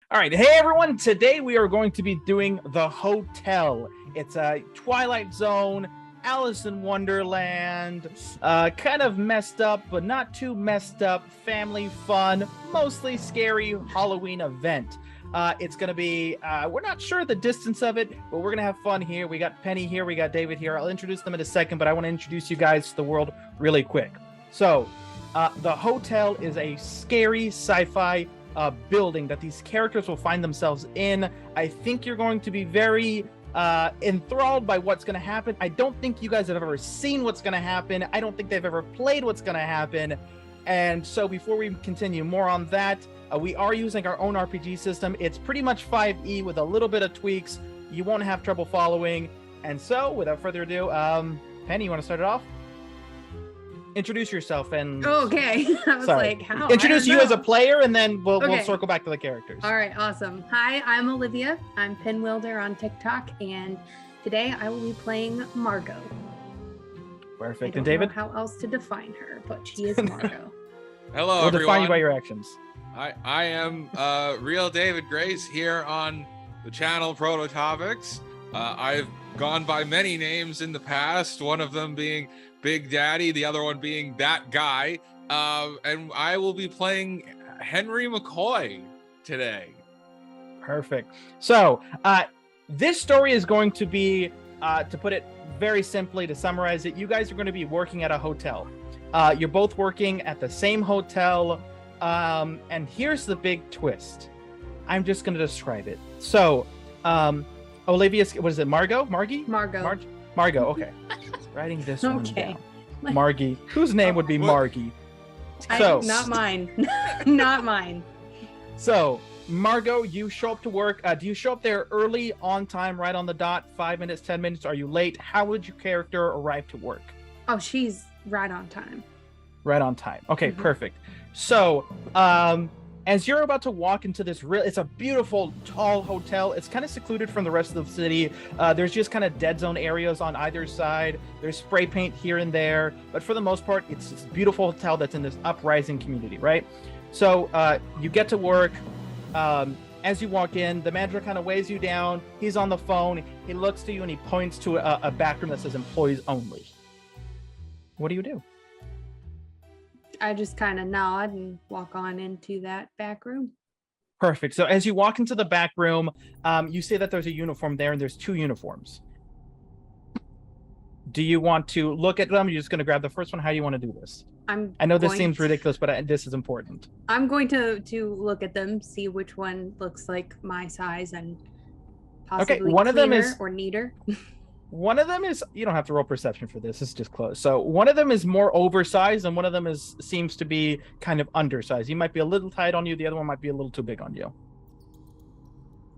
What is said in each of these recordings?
All right, hey everyone. Today we are going to be doing The Hotel. It's a Twilight Zone, Alice in Wonderland, kind of messed up, but not too messed up, family fun, mostly scary Halloween event. It's going to be, we're not sure the distance of it, but we're going to have fun here. We got Penny here, we got David here. I'll introduce them in a second, but I want to introduce you guys to the world really quick. So, The Hotel is a scary sci-fi building that these characters will find themselves in. I think you're going to be very enthralled by what's going to happen. I don't think you guys have ever seen what's going to happen. I don't think they've ever played what's going to happen. And so before we continue more on that, we are using our own RPG system. It's pretty much 5e with a little bit of tweaks. You won't have trouble following. And so without further ado, Penny, you want to start it off? Introduce yourself and okay. I was like, how? Introduce you as a player, and then we'll circle back to the characters. All right, awesome. Hi, I'm Olivia. I'm Pinwilder on TikTok, and today I will be playing Margot. Perfect. I And don't David? know how else to define her, but she is Margot. Hello, We'll everyone. define you by your actions. I am real David Grace here on the channel Prototopics. I've gone by many names in the past, one of them being Big Daddy, the other one being That Guy. And I will be playing Henry McCoy today. Perfect. So, this story is going to be, to put it very simply, to summarize it, you guys are going to be working at a hotel. You're both working at the same hotel. And here's the big twist. I'm just going to describe it. So, Olivia, what is it? Margot? Margie? Margot. Margot. Okay. Writing this one Okay. down. Margie. Whose name would be Margie? So, Not mine. Not mine. So, Margot, you show up to work. Do you show up there early, on time, right on the dot? 5 minutes, 10 minutes? Are you late? How would your character arrive to work? Oh, she's right on time. Right on time. Okay, perfect. So, as you're about to walk into this it's a beautiful, tall hotel. It's kind of secluded from the rest of the city. There's just kind of dead zone areas on either side. There's spray paint here and there, but for the most part, it's this beautiful hotel that's in this uprising community, right? So, you get to work. As you walk in, the manager kind of waves you down. He's on the phone. He looks to you and he points to a back room that says employees only. What do you do? I just kind of nod and walk on into that back room. Perfect. So as you walk into the back room, you see that there's a uniform there, and there's two uniforms. Do you want to look at them? You're just going to grab the first one. How do you want to do this? I know this seems ridiculous, but this is important. I'm going to look at them, see which one looks like my size and possibly one of them is or neater. One of them is, you don't have to roll perception for this. It's just close. So one of them is more oversized, and one of them seems to be kind of undersized. You might be a little tight on you. The other one might be a little too big on you.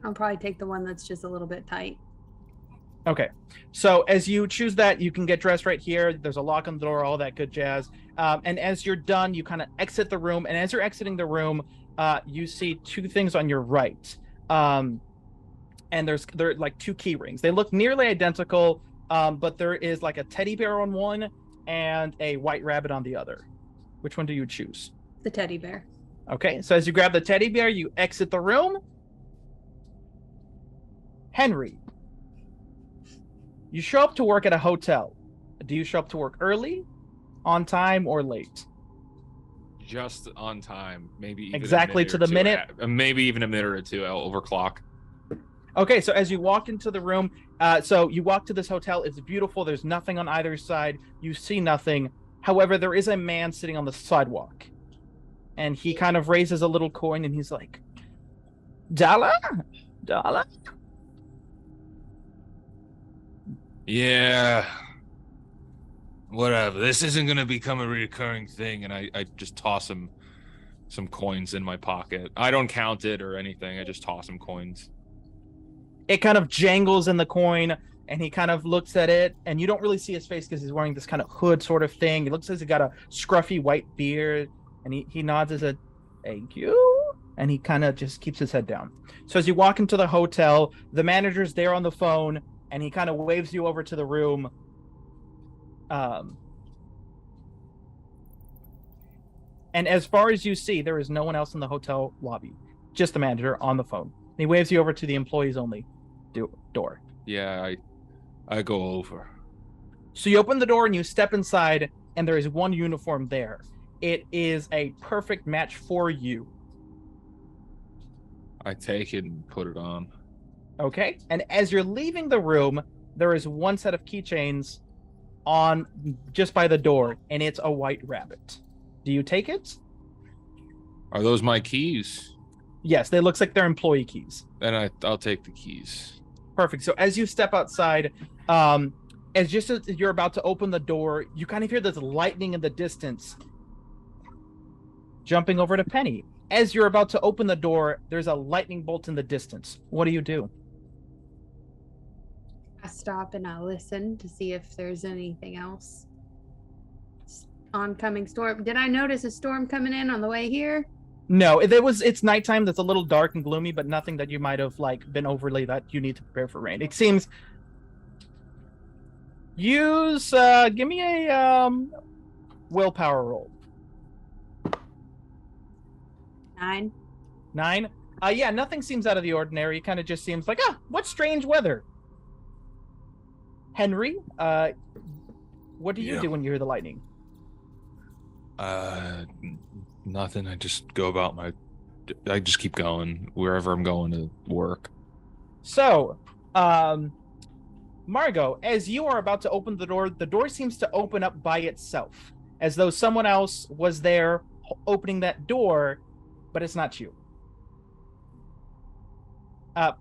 I'll probably take the one that's just a little bit tight. Okay. So as you choose that, you can get dressed right here. There's a lock on the door, all that good jazz. And as you're done, you kind of exit the room. And as you're exiting the room, you see two things on your right. And they're like two key rings. They look nearly identical, but there is like a teddy bear on one and a white rabbit on the other. Which one do you choose? The teddy bear. Okay, so as you grab the teddy bear, you exit the room. Henry, you show up to work at a hotel. Do you show up to work early, on time, or late? Just on time. Maybe even exactly to the minute? Maybe even a minute or two over clock. Okay, so as you walk into the room, so you walk to this hotel. It's beautiful. There's nothing on either side. You see nothing. However, there is a man sitting on the sidewalk. And he kind of raises a little coin, and he's like, "Dollar? Dollar?" Yeah. Whatever. This isn't going to become a recurring thing. And I just toss him some coins in my pocket. I don't count it or anything. I just toss him coins. It kind of jangles in the coin, and he kind of looks at it, and you don't really see his face because he's wearing this kind of hood sort of thing. He looks like he's got a scruffy white beard, and he nods as a thank you, and he kind of just keeps his head down. So as you walk into the hotel, the manager's there on the phone, and he kind of waves you over to the room. And as far as you see, there is no one else in the hotel lobby. Just the manager on the phone. He waves you over to the employees only door. Yeah, I go over. So you open the door and you step inside, and there is one uniform there. It is a perfect match for you. I take it and put it on. Okay. And as you're leaving the room, there is one set of keychains on just by the door, and it's a white rabbit. Do you take it? Are those my keys? Yes, they looks like they're employee keys. Then I'll take the keys. Perfect. So as you step outside, as you're about to open the door, you kind of hear this lightning in the distance. Jumping over to Penny. As you're about to open the door, there's a lightning bolt in the distance. What do you do? I stop and I listen to see if there's anything else. Oncoming storm. Did I notice a storm coming in on the way here? No, it's nighttime. That's a little dark and gloomy, but nothing that you might have been overly that you need to prepare for rain. It seems. Give me a willpower roll. 9. 9. Yeah, nothing seems out of the ordinary. It kind of just seems like, what strange weather. Henry, what do you do when you hear the lightning? Nothing. I just go about I just keep going wherever I'm going to work. So, Margot, as you are about to open the door seems to open up by itself, as though someone else was there opening that door, but it's not you.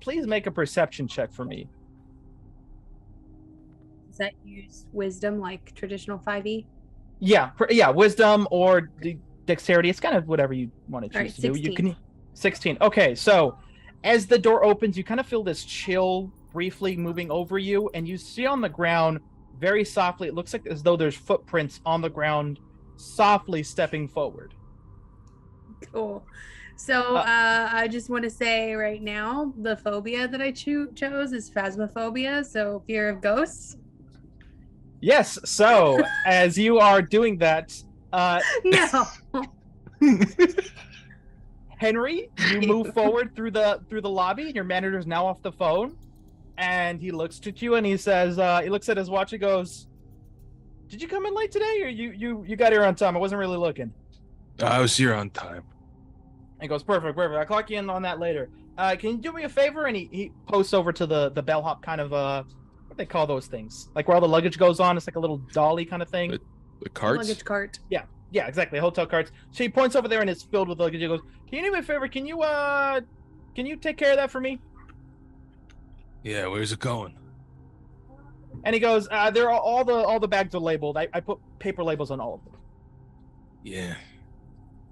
Please make a perception check for me. Does that use wisdom like traditional 5e? Yeah, wisdom or dexterity. It's kind of whatever you want to choose to do. You can 16. Okay, so as the door opens, you kind of feel this chill briefly moving over you, and you see on the ground very softly, it looks like as though there's footprints on the ground softly stepping forward. Cool. So I just want to say right now, the phobia that I chose is phasmophobia, so fear of ghosts. Yes, so as you are doing that, No. Henry, you move forward through the lobby, and your manager's now off the phone, and he looks at you and he says, he looks at his watch and goes, "Did you come in late today, or you got here on time? I wasn't really looking." I was here on time. He goes, perfect. I'll clock you in on that later. Can you do me a favor? And he posts over to the bellhop kind of, what they call those things? Like where all the luggage goes on. It's like a little dolly kind of thing. The carts? Luggage cart. Yeah, exactly. Hotel carts. So he points over there and it's filled with luggage. He goes, can you do me a favor? Can you take care of that for me? Yeah, where's it going? And he goes, there are all the bags are labeled. I put paper labels on all of them. Yeah.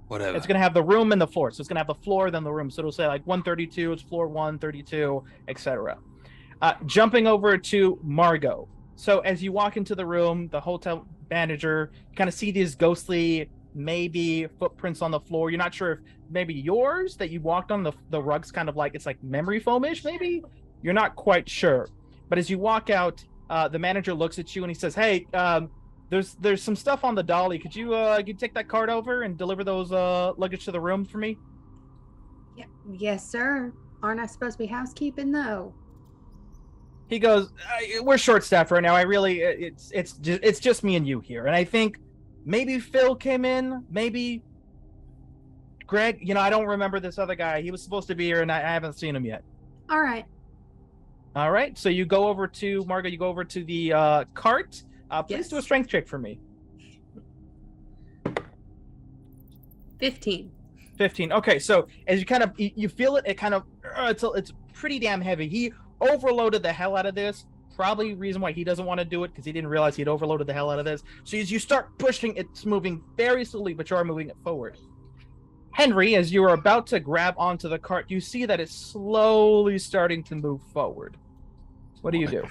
Whatever. It's going to have the room and the floor. So it's going to have the floor, then the room. So it'll say like 132, it's floor 132, etc. Jumping over to Margot. So as you walk into the room, the hotel manager, you kind of see these ghostly, maybe footprints on the floor. You're not sure if maybe yours that you walked on, the rug's kind of like, it's like memory foamish, maybe? You're not quite sure. But as you walk out, the manager looks at you and he says, hey, there's some stuff on the dolly. Could you take that cart over and deliver those luggage to the room for me? Yeah. Yes, sir. Aren't I supposed to be housekeeping though? He goes, we're short-staffed right now. I really, it's just me and you here. And I think maybe Phil came in, maybe Greg. I don't remember this other guy. He was supposed to be here, and I haven't seen him yet. All right. So you go over to Margo. You go over to the cart. Please do a strength check for me. 15. 15. Okay, so as you kind of you feel it, it kind of it's pretty damn heavy. He overloaded the hell out of this. Probably reason why he doesn't want to do it because he didn't realize he'd overloaded the hell out of this. So as you start pushing, it's moving very slowly, but you are moving it forward. Henry, as you are about to grab onto the cart, you see that it's slowly starting to move forward. What do you do?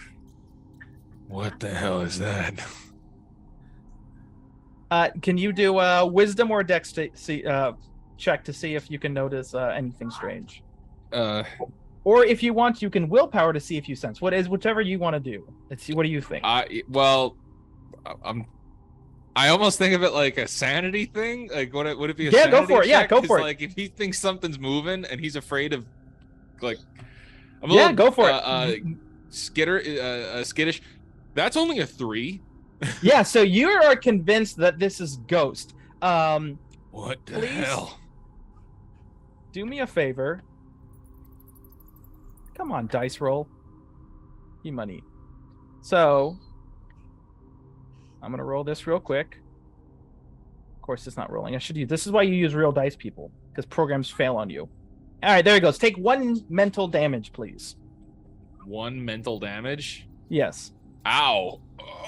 What the hell is that? Can you do a wisdom or a dex check to see if you can notice anything strange? Or if you want, you can willpower to see if you sense. Whichever you want to do. Let's see. What do you think? I'm I almost think of it like a sanity thing. Like, would it be a Yeah, sanity go for it. Yeah, check? go 'Cause, for it. like, if he thinks something's moving and he's afraid of, like, I'm a Yeah, little, go for it. skittish. That's only a 3. Yeah, so you are convinced that this is Ghost. What the Please? hell? Do me a favor. Come on, dice roll. You money. So, I'm going to roll this real quick. Of course, it's not rolling. I should use. This is why you use real dice, people, because programs fail on you. All right, there it goes. Take 1 mental damage, please. 1 mental damage? Yes. Ow.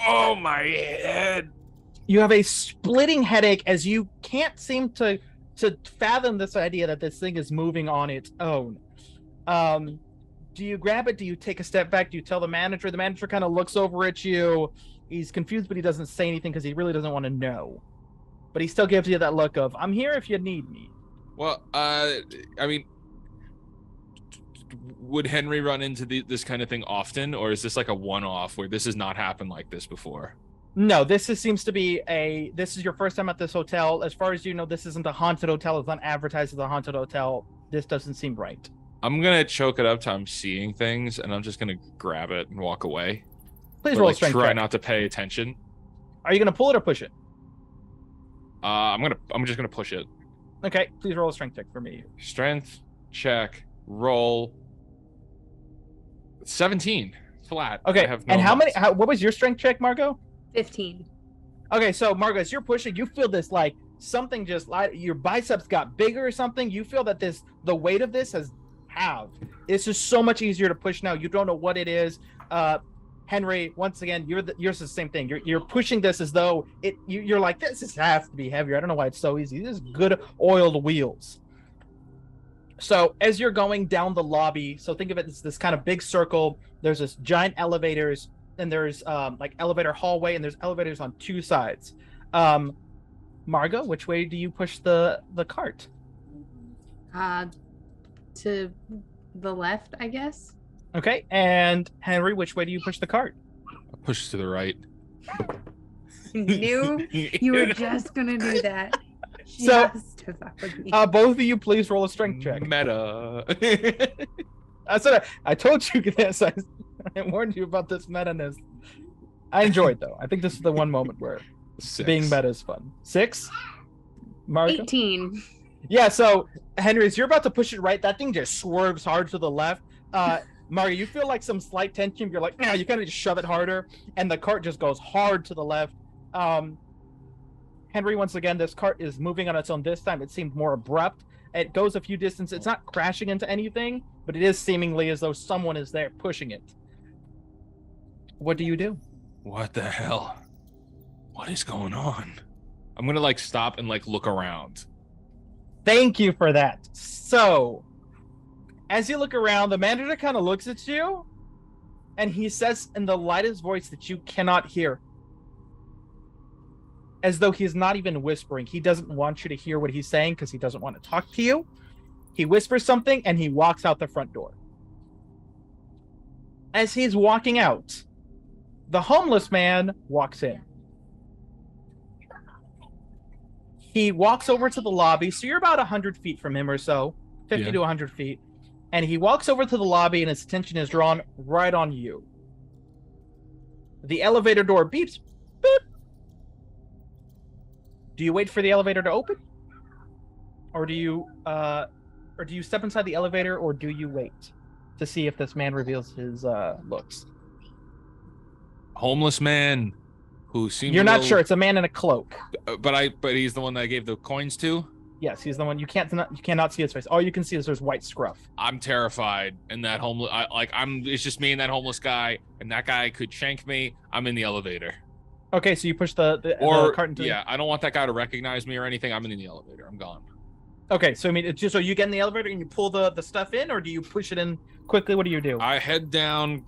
Oh, my head. You have a splitting headache as you can't seem to fathom this idea that this thing is moving on its own. Do you grab it? Do you take a step back? Do you tell the manager? The manager kind of looks over at you. He's confused, but he doesn't say anything because he really doesn't want to know. But he still gives you that look of, I'm here if you need me. Well, I mean, would Henry run into this kind of thing often, or is this like a one-off where this has not happened like this before? No, seems to be this is your first time at this hotel. As far as you know, this isn't a haunted hotel. It's not advertised as a haunted hotel. This doesn't seem right. I'm going to choke it up till I'm seeing things, and I'm just going to grab it and walk away. Please roll a strength try check. not to pay attention. Are you going to pull it or push it? I'm just going to push it. Okay, please roll a strength check for me. Strength check, roll 17 flat. Okay, and what was your strength check, Margot? 15. Okay, so Margot, as you're pushing, you feel this like something just like your biceps got bigger or something. You feel that the weight of this has halved. It's just so much easier to push now. You don't know what it is. Henry, once again, yours is the same thing. You're pushing this as though you're like, this has to be heavier. I don't know why it's so easy. This is good oiled wheels. So as you're going down the lobby, so think of it as this kind of big circle. There's this giant elevators, and there's like elevator hallway, and there's elevators on 2 sides. Margot, which way do you push the cart? To the left, I guess. Okay, and Henry, which way do you push the cart? I push to the right. Knew you were just gonna do that. So, just to fuck with me. both of you, please roll a strength check. Meta. I told you this. I warned you about this meta-ness. I enjoyed though. I think this is the one moment where 6. being meta is fun. 6? Margo? 18. Yeah, so Henry, as you're about to push it right, that thing just swerves hard to the left. Margo, you feel like some slight tension. You're like, you kind of just shove it harder, and the cart just goes hard to the left. Henry, once again, this cart is moving on its own this time. It seemed more abrupt. It goes a few distance. It's not crashing into anything, but it is seemingly as though someone is there pushing it. What do you do? What the hell? What is going on? I'm going to stop and look around. Thank you for that. So, as you look around, the manager kind of looks at you, and he says in the lightest voice that you cannot hear, as though he's not even whispering. He doesn't want you to hear what he's saying because he doesn't want to talk to you. He whispers something, and he walks out the front door. As he's walking out, the homeless man walks in. He walks over to the lobby, so you're about 100 feet from him or so, 50 to 100 feet. And he walks over to the lobby, and his attention is drawn right on you. The elevator door beeps. Beep. Do you wait for the elevator to open? Or do you step inside the elevator, or do you wait to see if this man reveals his looks? Homeless man who seems You're not sure. It's a man in a cloak. But he's the one that I gave the coins to? Yes, he's the one. You cannot see his face. All you can see is there's white scruff. I'm terrified, and that homeless it's just me and that homeless guy, and that guy could shank me. I'm in the elevator. Okay, so you push the cart into I don't want that guy to recognize me or anything. I'm in the elevator. I'm gone. Okay, so I mean, it's just so you get in the elevator and you pull the stuff in, or do you push it in quickly? What do you do? I head down,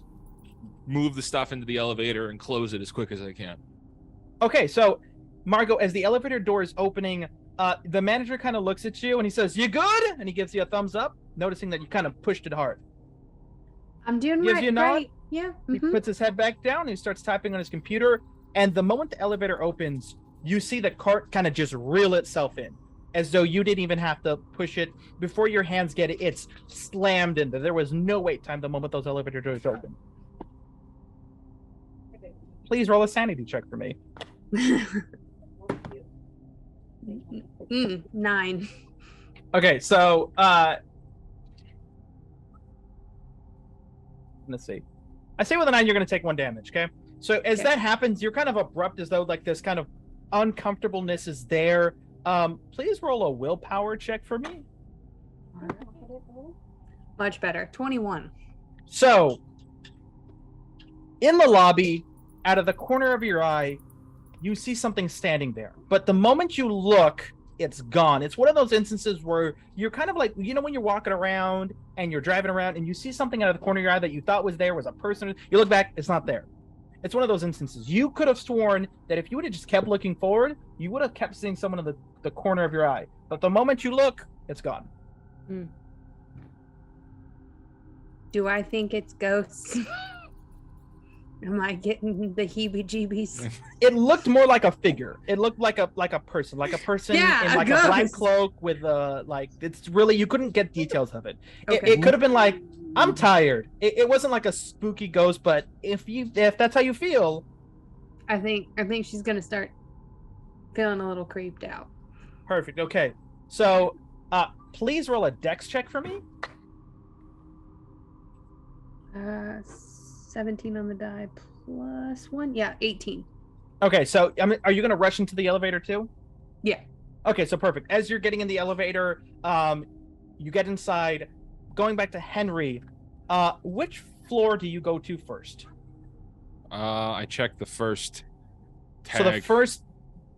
move the stuff into the elevator, and close it as quick as I can. Okay, so Margot, as the elevator door is opening, the manager kind of looks at you and he says, "You good?" And he gives you a thumbs up, noticing that you kind of pushed it hard. I'm doing Gives you a nod. Yeah. He puts his head back down and he starts typing on his computer. And the moment the elevator opens, you see the cart kind of just reel itself in, as though you didn't even have to push it. Before your hands get it, it's slammed in there. There was no wait time the moment those elevator doors open. Please roll a sanity check for me. 9. Okay, so let's see. I say with a 9, you're going to take 1 damage. Okay, so as that happens, you're kind of abrupt, as though like this kind of uncomfortableness is there. Please roll a willpower check for me. Much better. 21. So, in the lobby, out of the corner of your eye, you see something standing there. But the moment you look, it's gone. It's one of those instances where you're kind of like, you know, when you're walking around and you're driving around and you see something out of the corner of your eye that you thought was there, was a person. You look back, it's not there. It's one of those instances. You could have sworn that if you would have just kept looking forward, you would have kept seeing someone in the corner of your eye. But the moment you look, it's gone. Do I think it's ghosts? Am I getting the heebie-jeebies? It looked more like a figure. It looked like a person Yeah, in like a black cloak with like, it's really, you couldn't get details of it. Okay. It could have been like, I'm tired. It wasn't like a spooky ghost, but if that's how you feel, I think she's gonna start feeling a little creeped out. perfect. Okay, so please roll a dex check for me. 17 on the die plus 1. Yeah, 18. Okay, so I mean, are you gonna rush into the elevator too? Yeah. Okay, so perfect. As you're getting in the elevator, you get inside. Going back to Henry, which floor do you go to first? I checked the first tag. So the first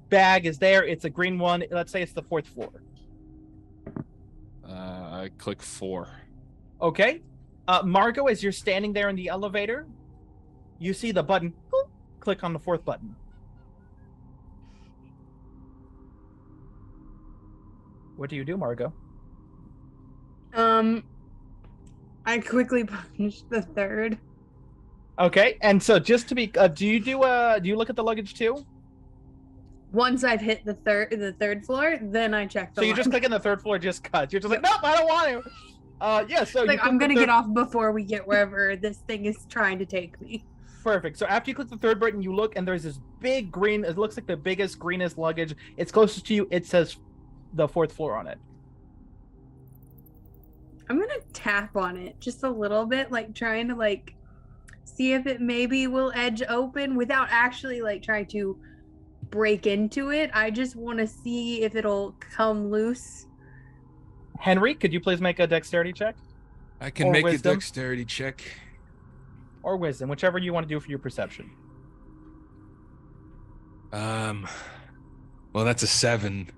bag is there. It's a green one. Let's say it's the 4th floor. I click 4. Okay. Margot, as you're standing there in the elevator, you see the button. Click on the 4th button. What do you do, Margot? I quickly punched the 3rd. Okay, and so just to be, do you look at the luggage too? Once I've hit the third floor, then I check the So you just click on the 3rd floor, just cut. You're just like, nope, I don't want to. Yeah, so like, I'm gonna get off before we get wherever this thing is trying to take me. Perfect. So after you click the 3rd button, you look, and there's this big green. It looks like the biggest, greenest luggage. It's closest to you. It says the 4th floor on it. I'm gonna tap on it just a little bit, like trying to like see if it maybe will edge open without actually like trying to break into it. I just want to see if it'll come loose. Henry, could you please make a dexterity check? I can Or make wisdom? a dexterity check. Or wisdom, whichever you want to do for your perception. Well, that's a 7.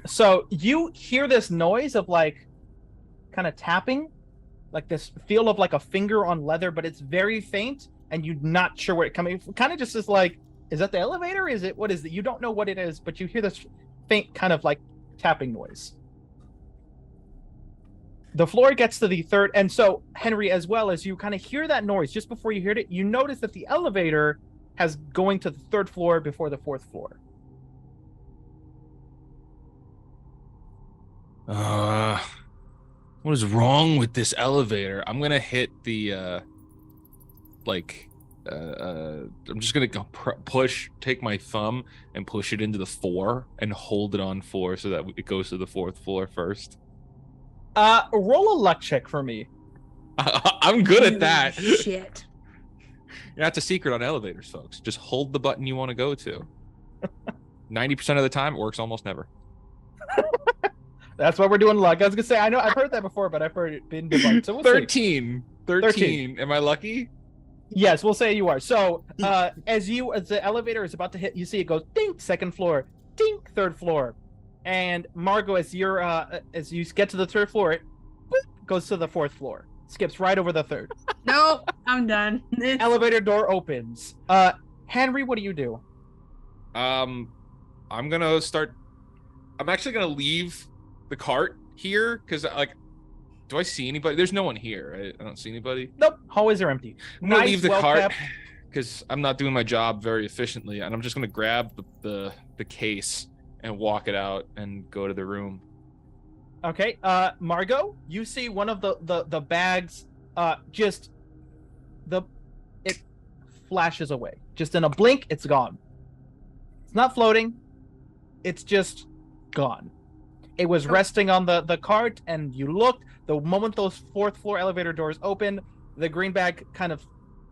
So you hear this noise of like kind of tapping, like this feel of like a finger on leather, but it's very faint and you're not sure where it coming. Kind of just is like, is that the elevator? Is it, what is it? You don't know what it is, but you hear this faint kind of like tapping noise. The floor gets to the 3rd, and so Henry, as well, as you kind of hear that noise just before you heard it, you notice that the elevator has going to the 3rd floor before the 4th floor. What is wrong with this elevator? I'm gonna hit the I'm just gonna go take my thumb and push it into the 4 and hold it on 4 so that it goes to the 4th floor first. Roll a luck check for me. I'm good at that. Shit. That's a secret on elevators, folks. Just hold the button you want to go to. 90% of the time, it works almost never. That's why we're doing luck. I was gonna say, I know I've heard that before, but I've heard it been debunked. So we'll 13. 13. Am I lucky? Yes, we'll say you are. So as the elevator is about to hit, you see it goes ding, 2nd floor, ding, 3rd floor. And Margot, as you get to the 3rd floor, it goes to the 4th floor. Skips right over the 3rd. Nope, I'm done. Elevator door opens. Henry, what do you do? I'm actually gonna leave the cart here because, like, do I see anybody? There's no one here. Right? I don't see anybody. Nope. Hallways are empty. I'm gonna leave the cart. because I'm not doing my job very efficiently, and I'm just gonna grab the case and walk it out and go to the room. Okay, Margot, you see one of the bags, it flashes away. Just in a blink, it's gone. It's not floating. It's just gone. It was resting on the cart, and you looked. The moment those 4th floor elevator doors opened, the green bag kind of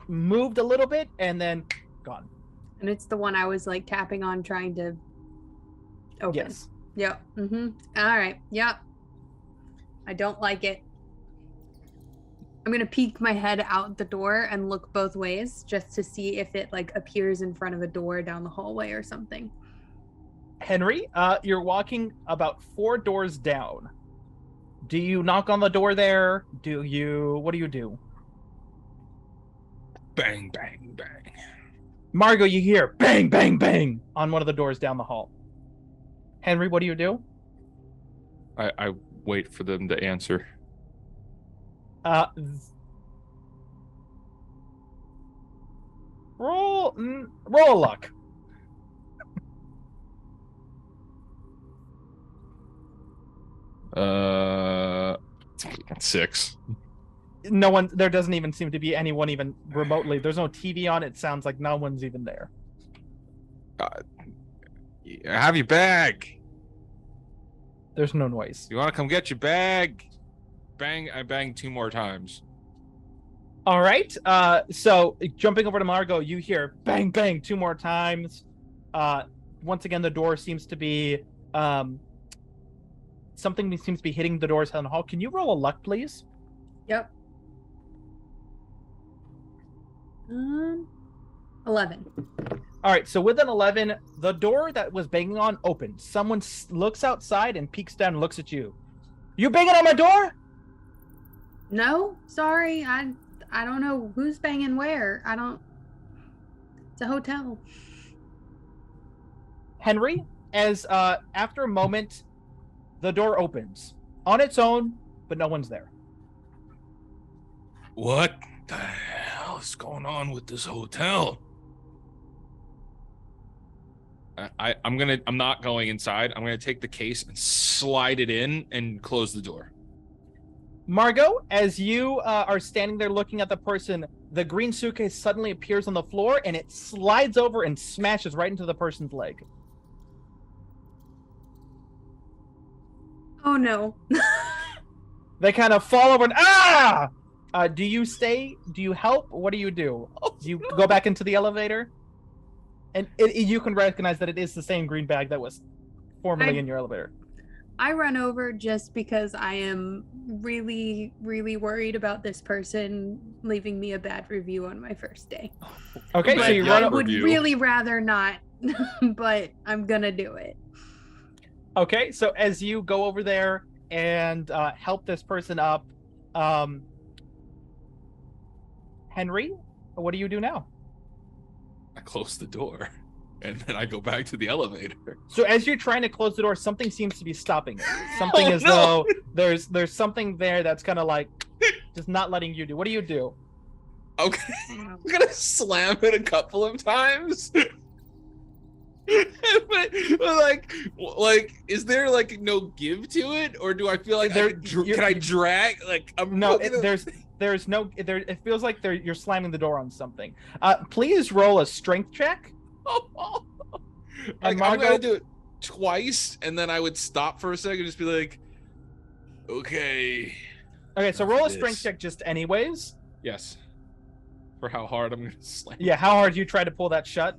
moved a little bit, and then gone. And it's the one I was like tapping on, trying to open. Yes. Yep. Mm-hmm. All right. Yep. I don't like it. I'm gonna peek my head out the door and look both ways just to see if it like appears in front of a door down the hallway or something. Henry, you're walking about 4 doors down. Do you knock on the door there? What do you do? Bang, bang, bang. Margot, you hear bang, bang, bang on one of the doors down the hall. Henry, what do you do? I wait for them to answer. Roll a luck. Uh, 6. No one. There doesn't even seem to be anyone even remotely. There's no TV on. It sounds like no one's even there. Have your bag. There's no noise. You want to come get your bag? Bang! I banged 2 more times. All right. So jumping over to Margot, you hear bang, bang 2 more times. Once again, the door seems to be something seems to be hitting the doors down the hall. Can you roll a luck, please? Yep. 11. All right. So with an 11, the door that was banging on opens. Someone looks outside and peeks down and looks at you. You banging on my door? No, sorry. I don't know who's banging where. It's a hotel. Henry, as after a moment, the door opens on its own, but no one's there. What the hell is going on with this hotel? I'm not going inside. I'm gonna take the case and slide it in and close the door. Margot, as you are standing there looking at the person, the green suitcase suddenly appears on the floor and it slides over and smashes right into the person's leg. Oh no. They kind of fall over and do you stay? Do you help? What do? Do you go back into the elevator? And you can recognize that it is the same green bag that was formerly in your elevator. I run over just because I am really, really worried about this person leaving me a bad review on my first day. Okay, but so you run I over. would really rather not, but I'm gonna do it. Okay, so as you go over there and help this person up, Henry, what do you do now? I close the door, and then I go back to the elevator. So as you're trying to close the door, something seems to be stopping it. Something though there's something there that's kind of like just not letting you do. What do you do? Okay, I'm gonna slam it a couple of times. but like, is there like no give to it, or do I feel like can I drag? Like, I'm no. There's no. It feels like you're slamming the door on something. Please roll a strength check. I'm gonna do it twice, and then I would stop for a second, and just be like, okay. Okay, so roll a strength check just anyways. Yes. For how hard I'm gonna slam. Yeah, how hard you try to pull that shut.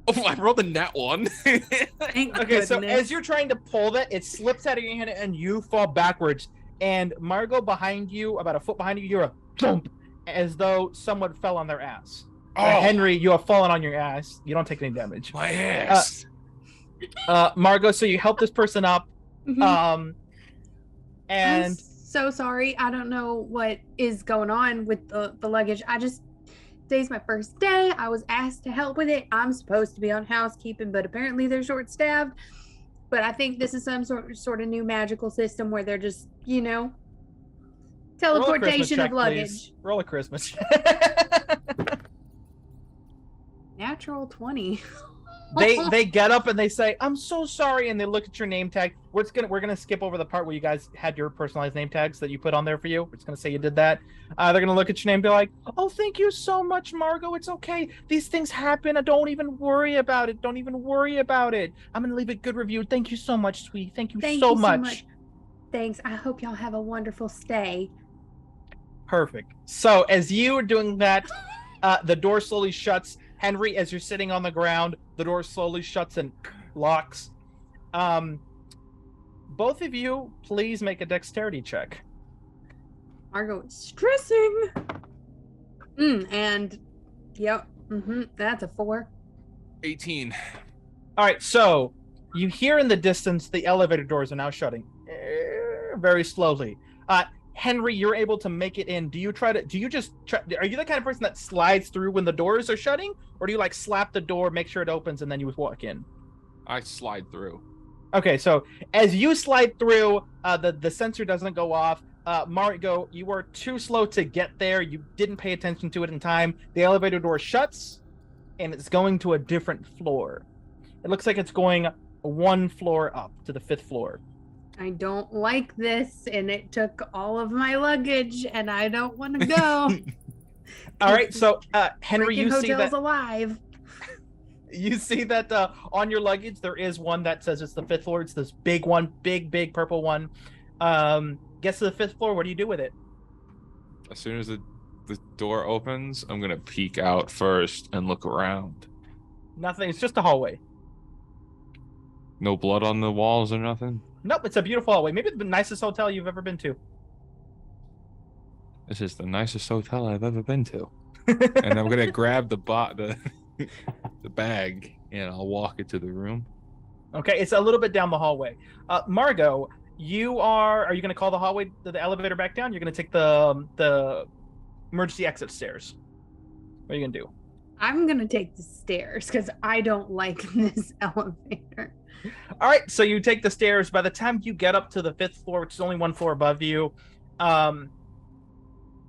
Oh, I rolled a nat 1. Okay, so as you're trying to pull that, it slips out of your hand and you fall backwards. And Margot behind you, about a foot behind you, you're a thump, as though someone fell on their ass. Oh. Henry, you have fallen on your ass. You don't take any damage. My ass. Margot, so you help this person up. Mm-hmm. And I'm so sorry. I don't know what is going on with the luggage. Today's my first day. I was asked to help with it. I'm supposed to be on housekeeping, but apparently they're short-staffed. But I think this is some sort of new magical system where they're just, teleportation check, of luggage. Please. Roll a Christmas check. Natural 20. They get up and they say, "I'm so sorry," and they look at your name tag. We're gonna skip over the part where you guys had your personalized name tags that you put on there for you. It's gonna say you did that. They're gonna look at your name and be like, "Oh, thank you so much, Margot. It's okay. These things happen. Don't even worry about it. Don't even worry about it. I'm gonna leave a good review. Thank you so much, sweetie. Thank you so much. Thanks. I hope y'all have a wonderful stay. Perfect. So as you are doing that, the door slowly shuts. Henry, as you're sitting on the ground, the door slowly shuts and locks. Both of you, please make a dexterity check. Margot is stressing. And yep, that's a 4. 18. All right, so you hear in the distance the elevator doors are now shutting very slowly. Henry, you're able to make it in. Are you the kind of person that slides through when the doors are shutting, or do you like slap the door, make sure it opens, and then you walk in? I slide through. Okay, so as you slide through, the sensor doesn't go off. Margot, you were too slow to get there. You didn't pay attention to it in time. The elevator door shuts, and it's going to a different floor. It looks like it's going one floor up to the 5th floor. I don't like this, and it took all of my luggage, and I don't want to go. All right, so Henry, you see that alive. You see that on your luggage there is one that says it's the 5th floor. It's this big one, big purple one. Gets to the 5th floor. What do you do with it? As soon as the door opens, I'm gonna peek out first and look around. Nothing. It's just a hallway. No blood on the walls or nothing? Nope, it's a beautiful hallway. Maybe the nicest hotel you've ever been to. This is the nicest hotel I've ever been to. And I'm gonna grab the bag and I'll walk into the room. Okay, it's a little bit down the hallway. Margot, are you gonna call the elevator back down? You're gonna take the emergency exit stairs. What are you gonna do? I'm gonna take the stairs because I don't like this elevator. All right, so you take the stairs. By the time you get up to the 5th floor, which is only one floor above you,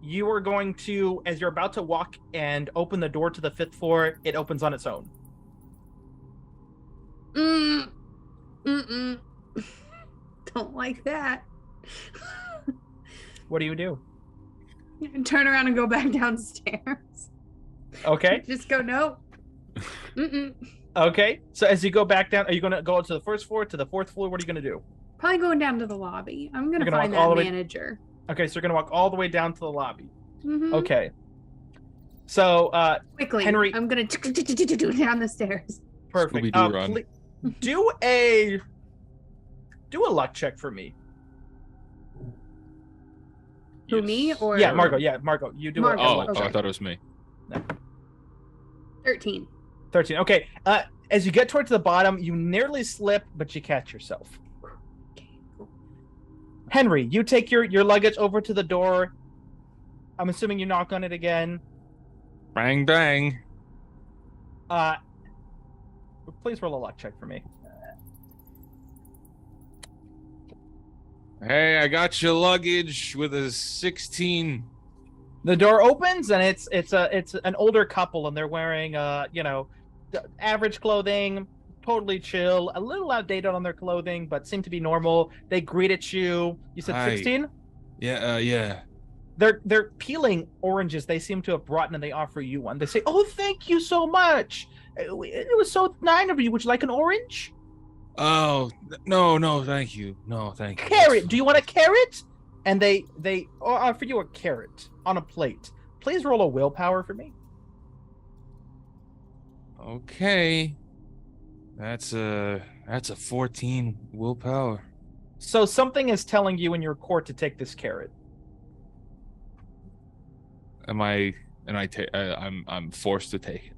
you are going to, as you're about to walk and open the door to the 5th floor, it opens on its own. Don't like that. What do you do? Turn around and go back downstairs. Okay. Just go, no. Okay, so as you go back down, are you going to go to the 1st floor, to the 4th floor? What are you going to do? Probably going down to the lobby. I'm going to find that manager. Okay, so you're going to walk all the way down to the lobby. Okay. So, quickly, Henry, I'm going to down the stairs. Perfect. Do a luck check for me. Who, me or? Yeah, Margot. You do it. Oh, I thought it was me. No. 13. Okay. As you get towards the bottom, you nearly slip, but you catch yourself. Okay, cool. Henry, you take your luggage over to the door. I'm assuming you knock on it again. Bang, bang. Please roll a luck check for me. Hey, I got your luggage with a 16. The door opens and it's an older couple and they're wearing average clothing, totally chill, a little outdated on their clothing, but seem to be normal. They greet at you. You said 16? Yeah. They're peeling oranges they seem to have brought in and they offer you one. They say, "Oh, thank you so much. It was so nice of you. Would you like an orange?" Oh, no, thank you. No, thank you. Carrot. Do you want a carrot? And they offer you a carrot on a plate. Please roll a willpower for me. Okay. That's a 14 willpower. So something is telling you in your core to take this carrot. I'm forced to take it.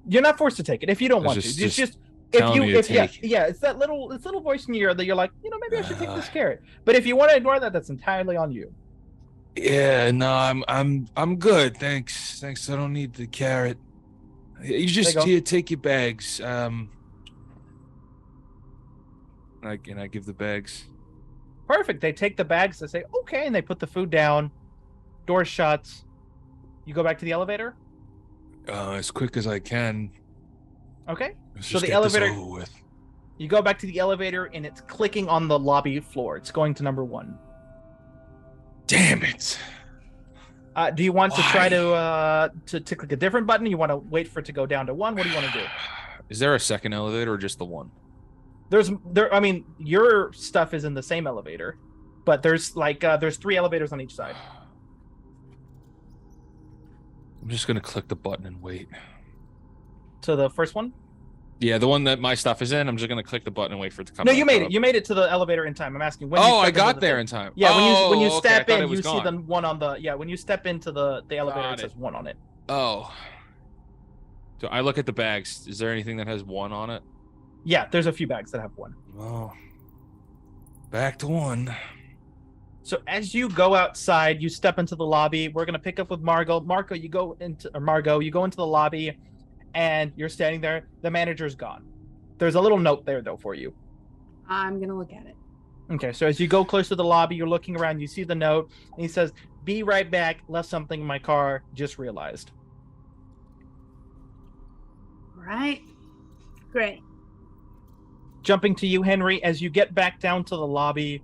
You're not forced to take it if you don't want to. It's just it's that little voice in your ear that you're like, maybe I should take this carrot. But if you want to ignore that, that's entirely on you. Yeah, no, I'm good. Thanks. I don't need the carrot. You just take your bags. And I give the bags. Perfect. They take the bags. They say okay, and they put the food down. Door shuts. You go back to the elevator? As quick as I can. Okay. Let's So just the get this elevator. over with. You go back to the elevator, and it's clicking on the lobby floor. It's going to number 1. Damn it. Do you want to try Why? to click a different button? You want to wait for it to go down to 1? What do you want to do? Is there a second elevator or just the one? I mean, your stuff is in the same elevator, but there's 3 elevators on each side. I'm just gonna click the button and wait. To the first one? Yeah, the one that my stuff is in. I'm just gonna click the button and wait for it to come. No, you back made up. it. You made it to the elevator in time. I'm asking when. Oh, I got there in time. Yeah, when you okay, step I thought in, it was you see gone. the one on the. Yeah, when you step into the elevator, Got it says 1 on it. Oh. So I look at the bags. Is there anything that has 1 on it? Yeah, there's a few bags that have 1. Oh. Back to 1. So as you go outside, you step into the lobby. We're gonna pick up with Margot. Margot, you go into the lobby, and you're standing there. The manager's gone. There's a little note there though for you. I'm gonna look at it. Okay, so as you go close to the lobby, you're looking around. You see the note, and he says, "Be right back. Left something in my car. Just realized." Right. Great. Jumping to you, Henry, as you get back down to the lobby,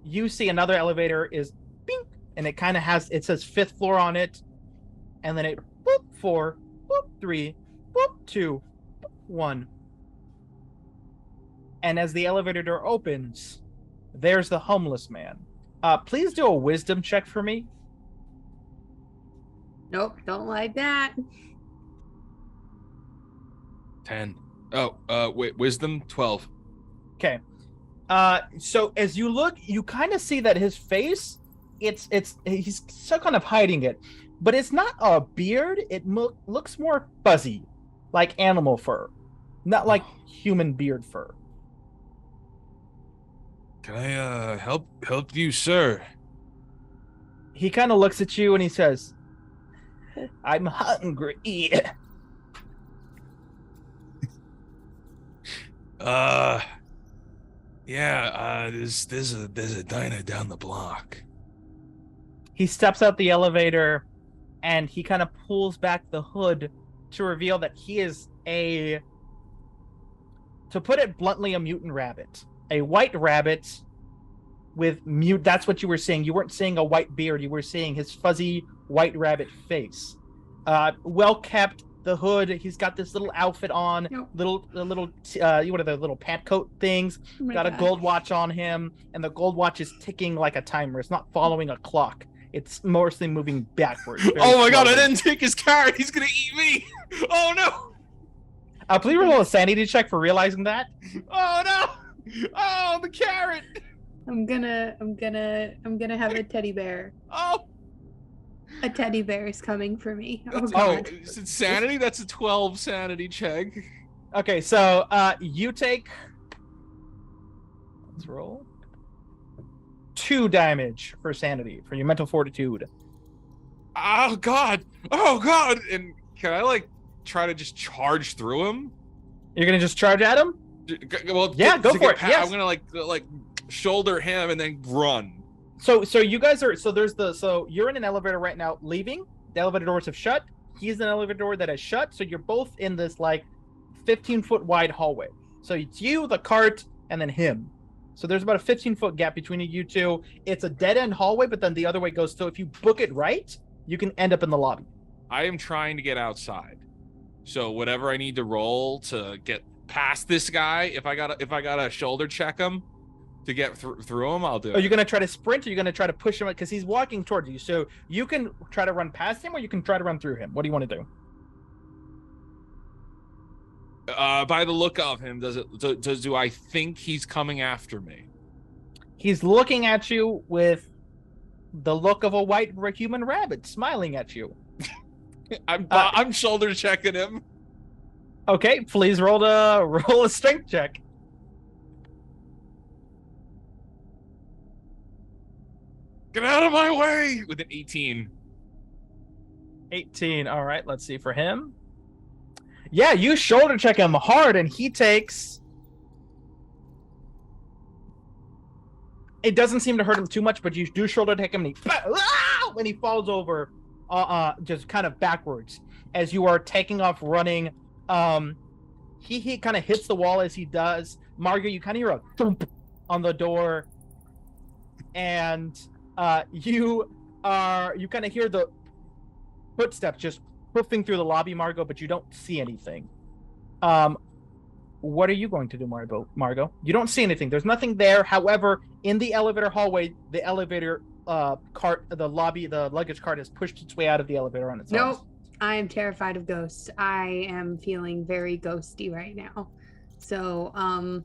you see another elevator is bing, and it kind of it says 5th floor on it, and then it boop 4, boop 3, boop 2, boop 1. And as the elevator door opens, there's the homeless man. Please do a wisdom check for me. Nope, don't like that. 10. Oh, wait, wisdom 12. Okay. So as you look, you kind of see that his face, he's so kind of hiding it, but it's not a beard. It looks more fuzzy, like animal fur, not like human beard fur. Can I help you, sir? He kind of looks at you and he says, "I'm hungry." Yeah, there's a diner down the block. He steps out the elevator and he kind of pulls back the hood to reveal that he is to put it bluntly, a mutant rabbit. A white rabbit with that's what you were seeing. You weren't seeing a white beard, you were seeing his fuzzy white rabbit face. Well kept, the hood, he's got this little outfit on, Yep. what are the little pant coat things, Oh my got a God. gold watch on him, and the gold watch is ticking like a timer. It's not following a clock, it's mostly moving backwards. very Oh my god, I slowly. didn't take his carrot. He's gonna eat me. Oh no. Please roll a sanity check for realizing that. Oh no. Oh, the carrot. I'm gonna have a teddy bear. Oh. A teddy bear is coming for me. Oh That's, god. is it sanity? That's a 12 sanity check. Okay, so you take, let's roll, 2 damage for sanity, for your mental fortitude. Oh god. Oh god. And can I like try to just charge through him? You're gonna just charge at him? Well, Yeah, go to for get it, past- yes. I'm gonna like shoulder him and then run. So you guys are, so you're in an elevator right now leaving. The elevator doors have shut. He's in an elevator door that has shut. So you're both in this like 15-foot wide hallway. So it's you, the cart, and then him. So there's about a 15-foot gap between you two. It's a dead end hallway, but then the other way goes. So if you book it right, you can end up in the lobby. I am trying to get outside. So whatever I need to roll to get past this guy, if I gotta shoulder check him to get through him, I'll do it. Are you gonna try to sprint, or are you gonna try to push him? Because he's walking towards you. So you can try to run past him, or you can try to run through him. What do you want to do? By the look of him, do I think he's coming after me? He's looking at you with the look of a white human rabbit, smiling at you. I'm shoulder checking him. Okay, please roll a strength check. Get out of my way with an 18. 18. All right, let's see for him. Yeah, you shoulder check him hard, and he takes. It doesn't seem to hurt him too much, but you do shoulder check him, and when he falls over, just kind of backwards as you are taking off running. He kind of hits the wall as he does. Margot, you kind of hear a thump on the door, and you kind of hear the footsteps just hoofing through the lobby, Margot, but you don't see anything. What are you going to do, Margot? You don't see anything. There's nothing there. However, in the elevator hallway, the elevator cart, the luggage cart has pushed its way out of the elevator on its own. Nope. I am terrified of ghosts. I am feeling very ghosty right now. So, I'm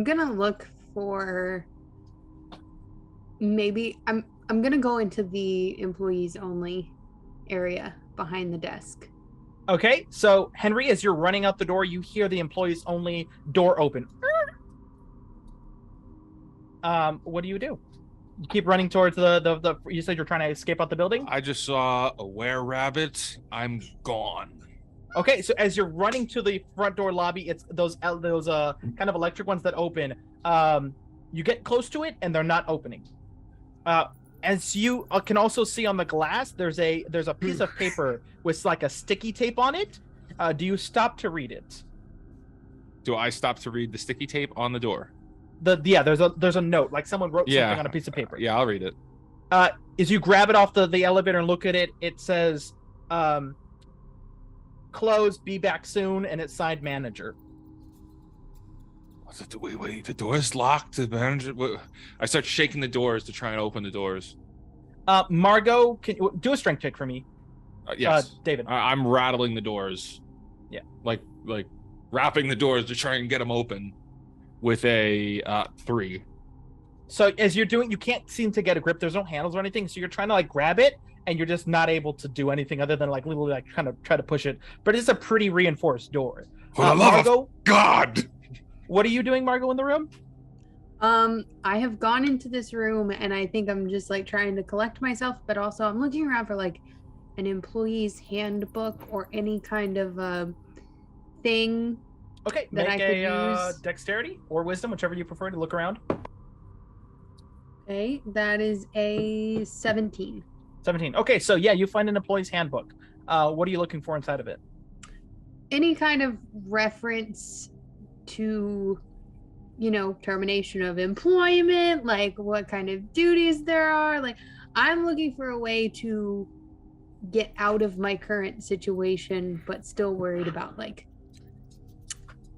gonna look for maybe I'm gonna go into the employees only area behind the desk. Okay, so Henry, as you're running out the door, you hear the employees only door open. What do? You keep running towards the you said you're trying to escape out the building? I just saw a were-rabbit. I'm gone. Okay, so as you're running to the front door lobby, it's those kind of electric ones that open. You get close to it and they're not opening. As you can also see on the glass, there's a piece of paper with like a sticky tape on it. Do you stop to read it? Do I stop to read the sticky tape on the door? There's a note, like someone wrote something on a piece of paper. Yeah, I'll read it. As you grab it off the elevator and look at it, it says close, be back soon, and it's signed manager. Wait, the door's locked. The manager. I start shaking the doors to try and open the doors. Margot, can you do a strength check for me? Yes. David. I'm rattling the doors. Yeah. Like wrapping the doors to try and get them open with a 3. So as you're doing, you can't seem to get a grip. There's no handles or anything. So you're trying to like grab it, and you're just not able to do anything other than like literally like kind of try to push it. But it's a pretty reinforced door. For the love of God! What are you doing, Margot, in the room? I have gone into this room and I think I'm just like trying to collect myself, but also I'm looking around for like an employee's handbook or any kind of thing. Okay, that make I could a use. dexterity or wisdom, whichever you prefer to look around. Okay, that is a 17. 17. Okay, so yeah, you find an employee's handbook. What are you looking for inside of it? Any kind of reference to, termination of employment, like what kind of duties there are. Like, I'm looking for a way to get out of my current situation, but still worried about like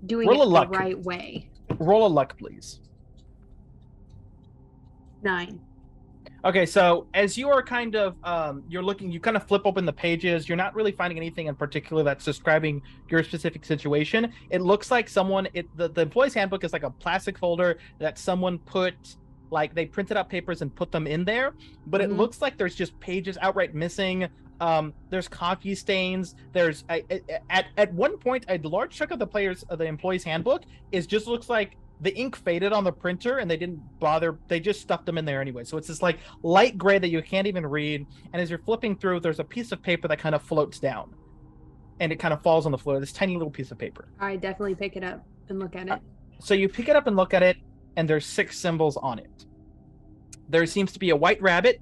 doing it the right way. Roll a luck, please. 9. Okay, so as you are kind of you're looking, you kind of flip open the pages. You're not really finding anything in particular that's describing your specific situation. It looks like the employee's handbook is like a plastic folder that someone put, like they printed out papers and put them in there, but it looks like there's just pages outright missing. There's coffee stains. There's at one point a large chunk of the employee's handbook just looks like the ink faded on the printer and they didn't bother. They just stuffed them in there anyway. So it's this like light gray that you can't even read. And as you're flipping through, there's a piece of paper that kind of floats down and it kind of falls on the floor. This tiny little piece of paper. I definitely pick it up and look at it. So you pick it up and look at it, and there's 6 symbols on it. There seems to be a white rabbit,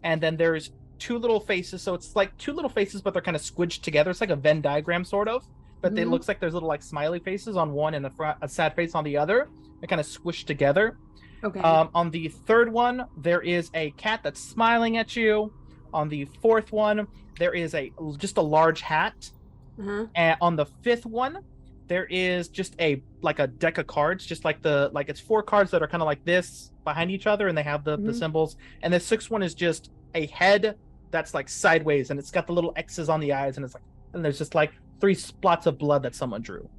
and then there's 2 little faces. So it's like 2 little faces, but they're kind of squidged together. It's like a Venn diagram sort of. But it looks like there's little like smiley faces on one and a sad face on the other. They're kind of squished together. Okay. On the 3rd one, there is a cat that's smiling at you. On the 4th one, there is just a large hat. And on the 5th one, there is just a deck of cards, just like it's 4 cards that are kind of like this behind each other, and they have the symbols. And the 6th one is just a head that's like sideways, and it's got the little X's on the eyes, and there's just like 3 spots of blood that someone drew.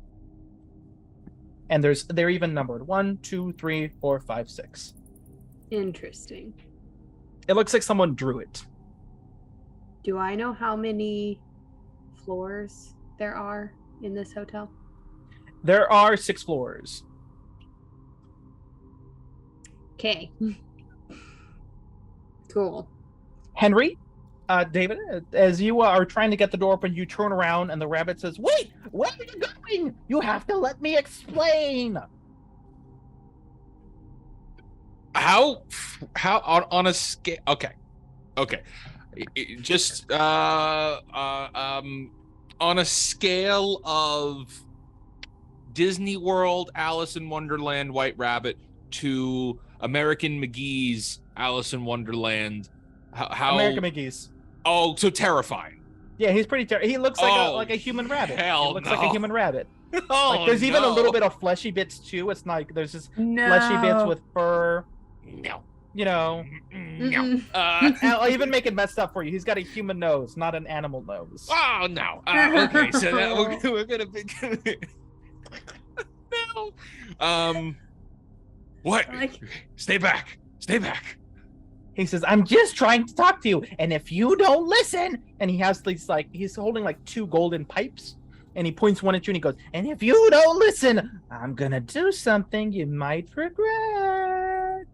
And they're even numbered 1, 2, 3, 4, 5, 6. Interesting. It looks like someone drew it. Do I know how many floors there are in this hotel? There are 6 floors. Okay. Cool. Henry, David, as you are trying to get the door open, you turn around and the rabbit says, "Wait, where are you going? You have to let me explain." How on a scale? Okay. Just On a scale of Disney World, Alice in Wonderland, White Rabbit to American McGee's Alice in Wonderland, how American McGee's. oh, so terrifying. Yeah, he's pretty terrible. He looks like a human rabbit. Hell He looks no. like a human rabbit. Oh, Like there's even a no. little bit of fleshy bits too. It's not like there's just No. fleshy bits with fur. No. You know, No. I'll even make it messed up for you. He's got a human nose, not an animal nose. Oh no. Okay, so that, we're gonna be no. What? Like- Stay back. Stay back. He says, "I'm just trying to talk to you, and if you don't listen," and he has these like he's holding like two golden pipes, and he points one at you, and he goes, "And if you don't listen, I'm gonna do something you might regret."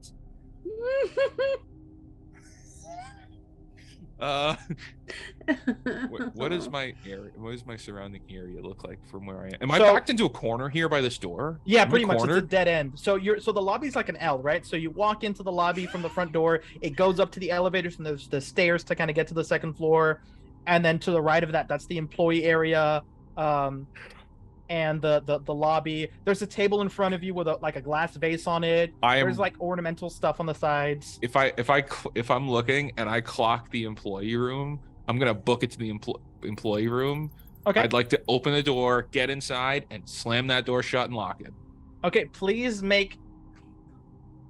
What is my area? What does my surrounding area look like from where I am? Am I So- backed into a corner here by this door? Yeah, Am I pretty much. It's a cornered? dead end. So the lobby's like an L, right? So you walk into the lobby from the front door. It goes up to the elevators and there's the stairs to kind of get to the second floor, and then to the right of that, that's the employee area, and the lobby. There's a table in front of you with a glass vase on it. There's like ornamental stuff on the sides. If I'm looking and I clock the employee room, I'm gonna book it to the employee room. Okay. I'd like to open the door, get inside, and slam that door shut and lock it. Okay, please make.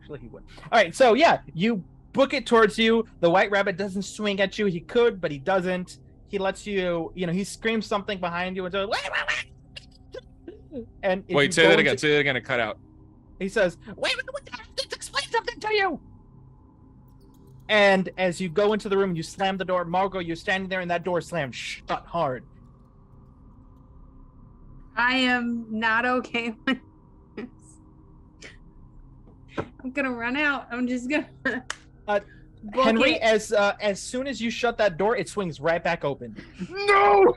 Actually, he would. All right, so yeah, you book it towards you. The white rabbit doesn't swing at you. He could, but he doesn't. He lets you. He screams something behind you and says, "Wait, wait, wait!" And if Wait, you say go that again. into- Say that again. It cut out. He says, "Wait, wait, wait! Let's explain something to you." And as you go into the room, you slam the door. Margot, you're standing there, and that door slams shut hard. I am not okay with this. I'm gonna run out. I'm just gonna. book Henry, it. as soon as you shut that door, it swings right back open. No.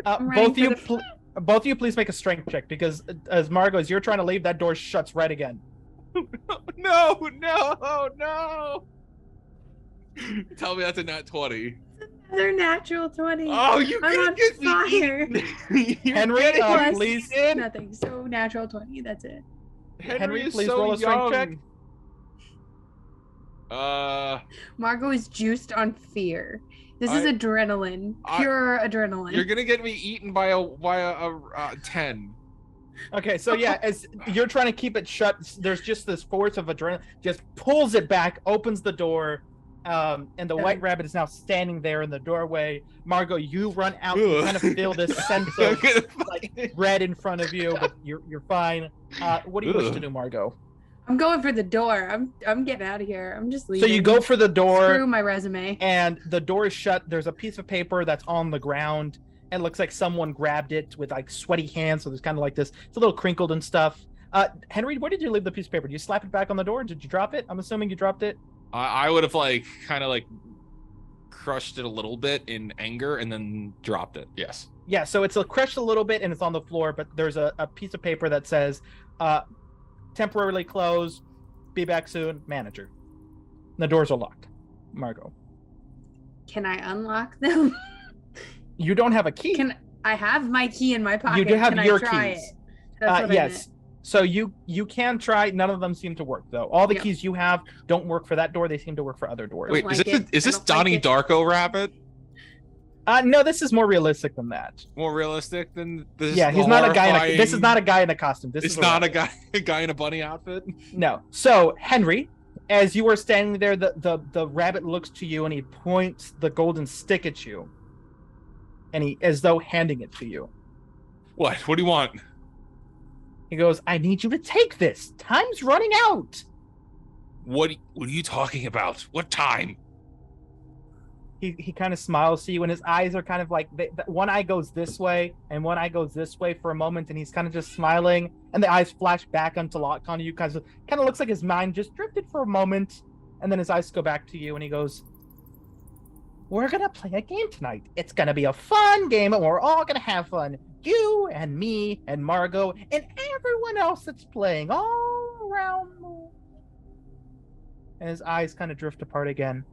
I'm running Both for of you, please make a strength check because as Margot, as you're trying to leave, that door shuts right again. No. No. Tell me that's a nat 20. Another natural 20. Oh, you I'm can't on get me fire. You're Henry, getting Plus please. nothing. So natural 20. That's it. Henry, is please so roll a strength young. check. Margot is juiced on fear. This is I- adrenaline. Pure adrenaline. You're gonna get me eaten by a 10. Okay, so yeah, as you're trying to keep it shut, there's just this force of adrenaline just pulls it back, opens the door, and the white rabbit is now standing there in the doorway. Margot, you run out, you Ugh. kind of feel this sense of like red in front of you, but you're fine. What do you wish to Ugh. do, Margot? I'm going for the door. I'm getting out of here. I'm just So leaving. you go for the door. Screw my resume. And the door is shut. There's a piece of paper that's on the ground. And it looks like someone grabbed it with like sweaty hands. So there's kind of like this. It's a little crinkled and stuff. Henry, where did you leave the piece of paper? Did you slap it back on the door? Did you drop it? I'm assuming you dropped it. I would have kind of crushed it a little bit in anger and then dropped it. Yes. Yeah. So it's crushed a little bit and it's on the floor. But there's a piece of paper that says, temporarily closed. Be back soon. Manager. The doors are locked. Margot. Can I unlock them? You don't have a key. Can I have my key in my pocket? You do have Can your I try keys. It? That's what I Yes. meant. So you can try. None of them seem to work though. All the Yeah. keys you have don't work for that door. They seem to work for other doors. Wait, like it. is I this don't like Donnie it. Darko Rabbit? No, this is more realistic than that. More realistic than this? Yeah, he's not a guy. This is horrifying- not a guy in a costume. This It's is not a rabbit. guy in a bunny outfit. No. So Henry, as you are standing there, the rabbit looks to you and he points the golden stick at you, and he as though handing it to you. What? What do you want? He goes, "I need you to take this. Time's running out." What are you talking about? What time? He kind of smiles to you, and his eyes are kind of like one eye goes this way and one eye goes this way for a moment, and he's kind of just smiling, and the eyes flash back onto lock on you. Kind of looks like his mind just drifted for a moment, and then his eyes go back to you, and he goes, "We're gonna play a game tonight. It's gonna be a fun game, and we're all gonna have fun. You and me and Margot and everyone else that's playing all around." And his eyes kind of drift apart again.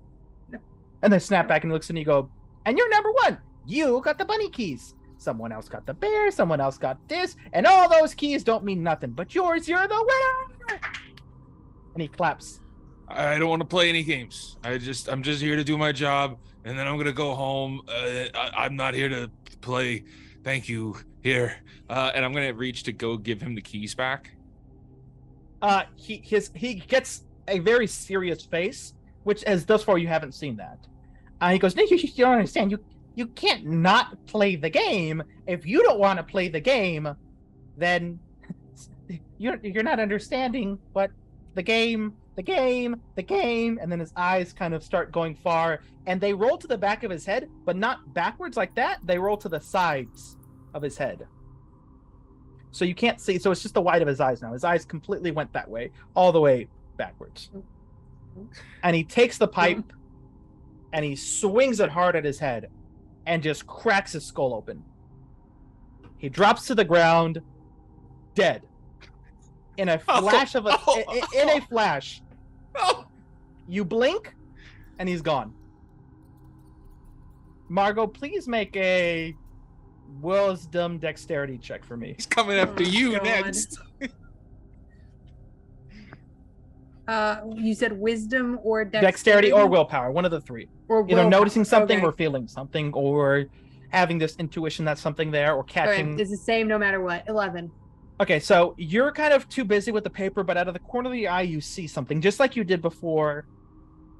And then snap back and looks and you go, "And you're number one. You got the bunny keys. Someone else got the bear. Someone else got this. And all those keys don't mean nothing. But yours, you're the winner! And he claps. I don't want to play any games. I'm just here to do my job, and then I'm gonna go home. I'm not here to play. Thank you. Here, and I'm gonna reach to go give him the keys back. He gets a very serious face, which as thus far you haven't seen that. He goes, no, you don't understand. You can't not play the game. If you don't want to play the game, then you're not understanding. But the game, and then his eyes kind of start going far, and they roll to the back of his head, but not backwards like that. They roll to the sides of his head. So you can't see. So it's just the white of his eyes now. His eyes completely went that way, all the way backwards. And he takes the pipe and he swings it hard at his head and just cracks his skull open. He drops to the ground, dead. In a flash in a flash. You blink and he's gone. Margot, please make a wisdom dexterity check for me. He's coming after you God. next. You said wisdom or Dexterity or willpower, one of the three. Or Either noticing something okay. or feeling something or having this intuition that something there or catching. Okay, it's the same no matter what. 11. Okay, so you're kind of too busy with the paper, but out of the corner of the eye you see something, just like you did before.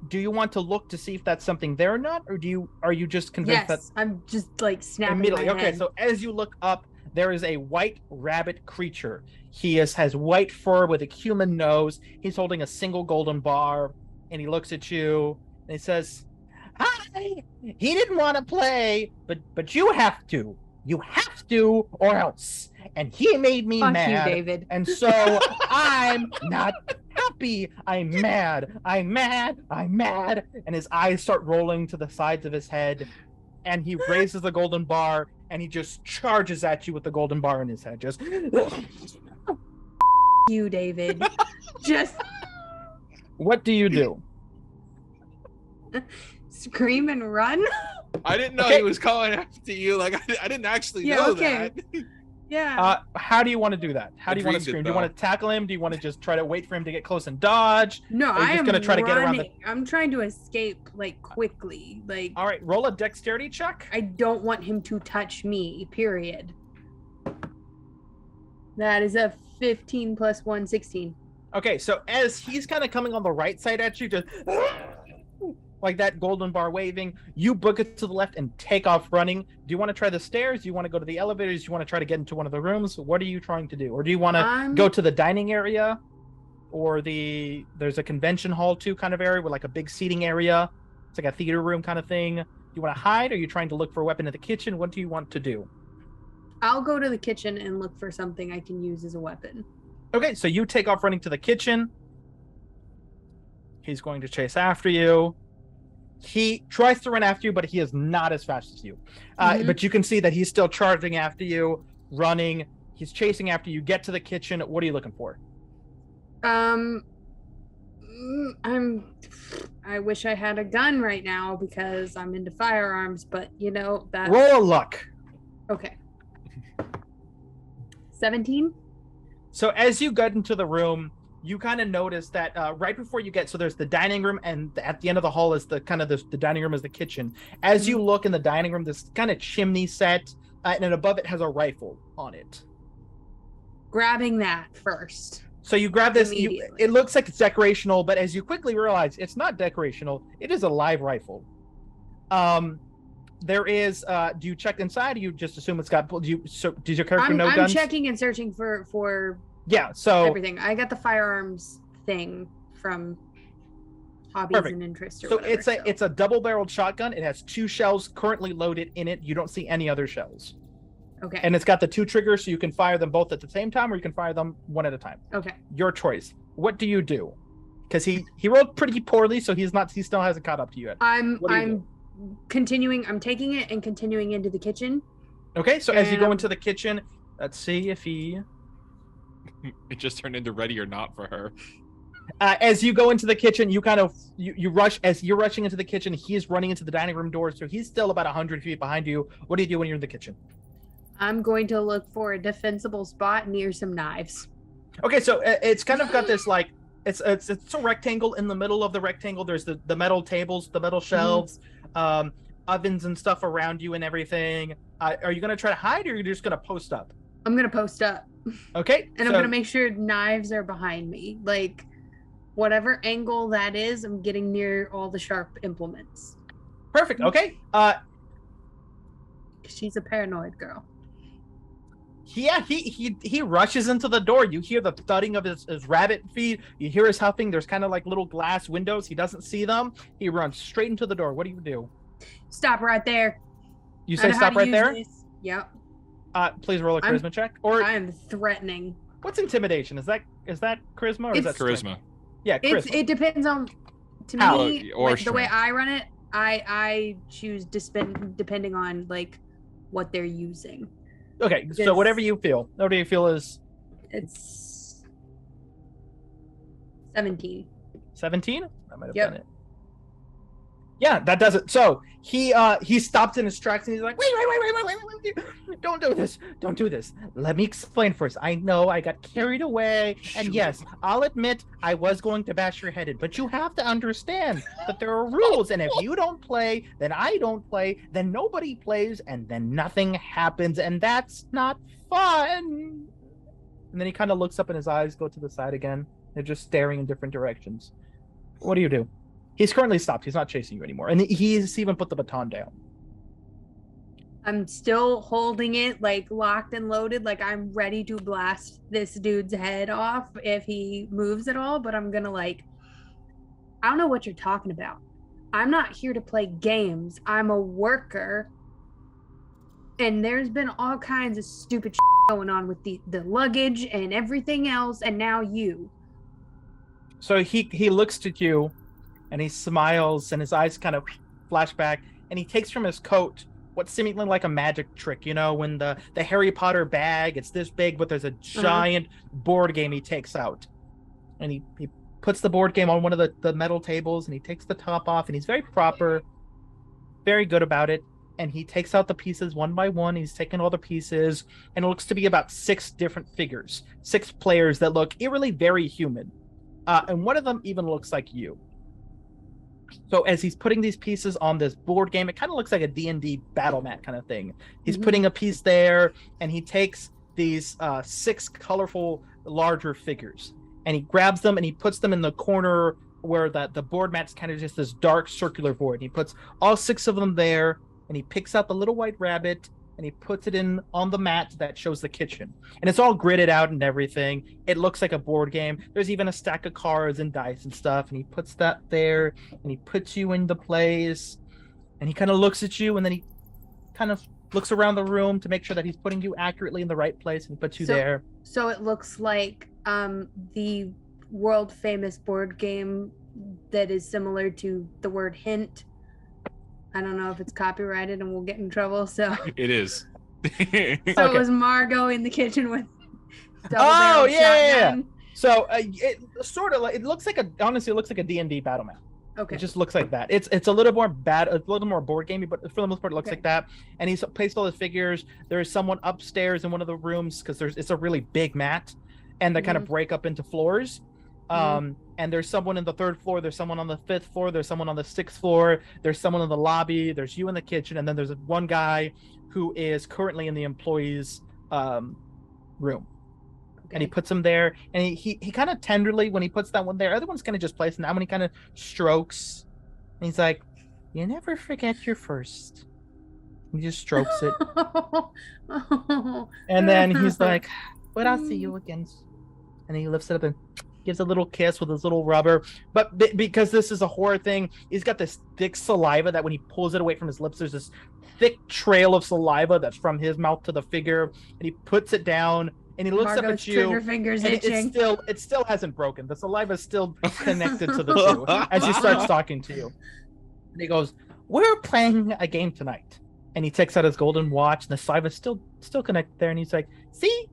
Do you want to look to see if that's something there or not, or are you just convinced that? Yes, I'm just like snapping Immediately. my Okay, head. so as you look up, there is a white rabbit creature. He has white fur with a human nose. He's holding a single golden bar, and he looks at you and he says, "Hi." He didn't want to play, but you have to. You have to, or else. And he made me Fuck mad. you, David. And so I'm not happy. I'm mad. I'm mad. I'm mad. And his eyes start rolling to the sides of his head. And he raises the golden bar and he just charges at you with the golden bar in his head. Just You, David. Just what do you do? scream and run. I didn't know Okay. he was calling after you. Like I didn't actually Yeah, know okay. that. Yeah. How do you want to do that? How do you want to dreamed it, scream? Do you though. want to tackle him? Do you want to just try to wait for him to get close and dodge? No, Are you I just am gonna try to get around running. I'm trying to escape like quickly. Like All right, roll a dexterity check. I don't want him to touch me. Period. That is a 15 plus 1, 16. Okay, so as he's kind of coming on the right side at you, just like that golden bar waving, you book it to the left and take off running. Do you want to try the stairs? Do you want to go to the elevators? Do you want to try to get into one of the rooms? What are you trying to do? Or do you want to go to the dining area? Or there's a convention hall too kind of area with like a big seating area. It's like a theater room kind of thing. Do you want to hide? Or are you trying to look for a weapon in the kitchen? What do you want to do? I'll go to the kitchen and look for something I can use as a weapon. Okay, so you take off running to the kitchen. He's going to chase after you. He tries to run after you, but he is not as fast as you. But you can see that he's still charging after you, running. He's chasing after you. Get to the kitchen. What are you looking for? I wish I had a gun right now because I'm into firearms, but you know that. Roll a luck. Okay. 17. So as you get into the room, you kind of notice that right before you get, so there's the dining room, and at the end of the hall is the dining room is the kitchen. As you look in the dining room, this kind of chimney set, and then above it has a rifle on it. Grabbing that first. So you grab this. Immediately. It looks like it's decorational, but as you quickly realize, it's not decorational. It is a live rifle. There is. Do you check inside? Or you just assume it's got? Does your character know I'm guns? checking and searching for Yeah. So everything. I got the firearms thing from hobbies Perfect. and interests. Or So whatever, it's a double-barreled shotgun. It has 2 shells currently loaded in it. You don't see any other shells. okay. And it's got the 2 triggers, so you can fire them both at the same time, or you can fire them one at a time. Okay. Your choice. What do you do? Because he rolled pretty poorly, so he still hasn't caught up to you yet. I'm What do you do? continuing. I'm taking it and continuing into the kitchen. Okay, so as you go And- into the kitchen, let's see if he. It just turned into ready or not for her. As you go into the kitchen, you rush. As you're rushing into the kitchen, he's running into the dining room door, so he's still about 100 feet behind you. What do you do when you're in the kitchen? I'm going to look for a defensible spot near some knives. Okay, so it's kind of got this like it's a rectangle. In the middle of the rectangle, there's the metal tables, the metal shelves, ovens and stuff around you and everything. Are you gonna try to hide, or are you just gonna post up? I'm gonna post up. Okay, and I'm gonna make sure knives are behind me. Like, whatever angle that is, I'm getting near all the sharp implements. Perfect. Okay. She's a paranoid girl. Yeah, he rushes into the door. You hear the thudding of his rabbit feet. You hear his huffing. There's kind of like little glass windows. He doesn't see them. He runs straight into the door. What do you do? Stop right there. You say stop right there? This. Yep. Please roll a charisma check. Or I am threatening. What's intimidation? Is that charisma or is that charisma? Strength? Yeah, charisma. It depends on me or like, the way I run it. I choose depending on like what they're using. Okay, so whatever you feel is. It's 17. 17? I might have Yep. done it. Yeah, that does it. So he stops in his tracks and he's like, wait, don't do this. Let me explain first. I know I got carried away, and yes, I'll admit I was going to bash your head in, but you have to understand that there are rules, and if you don't play, then I don't play, then nobody plays, and then nothing happens, and that's not fun. And then he kind of looks up and his eyes go to the side again. They're just staring in different directions. What do you do? He's currently stopped. He's not chasing you anymore. And he's even put the baton down. I'm still holding it like locked and loaded. Like I'm ready to blast this dude's head off if he moves at all. But I'm going to I don't know what you're talking about. I'm not here to play games. I'm a worker. And there's been all kinds of stupid shit going on with the luggage and everything else. And now you. So he looks at you. And he smiles, and his eyes kind of flash back, and he takes from his coat what's seemingly like a magic trick. You know, when the Harry Potter bag, it's this big, but there's a giant board game he takes out. And he puts the board game on one of the metal tables, and he takes the top off, and he's very proper, very good about it. And he takes out the pieces one by one. He's taking all the pieces, and it looks to be about 6 different figures, 6 players that look eerily very human. And one of them even looks like you. So as he's putting these pieces on this board game, it kind of looks like a D&D battle mat kind of thing. He's putting a piece there, and he takes these 6 colorful, larger figures, and he grabs them and he puts them in the corner where the board mat's kind of just this dark circular void. And he puts all 6 of them there, and he picks out the little white rabbit, and he puts it in on the mat that shows the kitchen. And it's all gridded out and everything. It looks like a board game. There's even a stack of cards and dice and stuff. And he puts that there, and he puts you in the place. And he kind of looks at you, and then he kind of looks around the room to make sure that he's putting you accurately in the right place, and puts you there. So it looks like the world famous board game that is similar to the word hint. I don't know if it's copyrighted and we'll get in trouble. So it is. It was Margot in the kitchen with double shotgun. Yeah. So it looks like honestly, it looks like a D&D battle map. Okay. It just looks like that. It's a little more a little more board gamey, but for the most part, it looks like that. And he's placed all his figures. There is someone upstairs in one of the rooms because it's a really big mat, and they kind of break up into floors. And there's someone in the 3rd floor, there's someone on the 5th floor, there's someone on the 6th floor, there's someone in the lobby, there's you in the kitchen, and then there's one guy who is currently in the employee's room. Okay. And he puts him there, and he kind of tenderly, when he puts that one there, other one's kind of just placed, and that one he kind of strokes, and he's like, you never forget your first. He just strokes it. And then he's like, but I'll see you again. And he lifts it up and gives a little kiss with his little rubber. But because this is a horror thing, he's got this thick saliva that when he pulls it away from his lips, there's this thick trail of saliva that's from his mouth to the figure. And he puts it down, and he looks up at you. Trigger fingers itching. It still hasn't broken. The saliva is still connected to the two as he starts talking to you. And he goes, we're playing a game tonight. And he takes out his golden watch, and the saliva's still connected there. And he's like, see?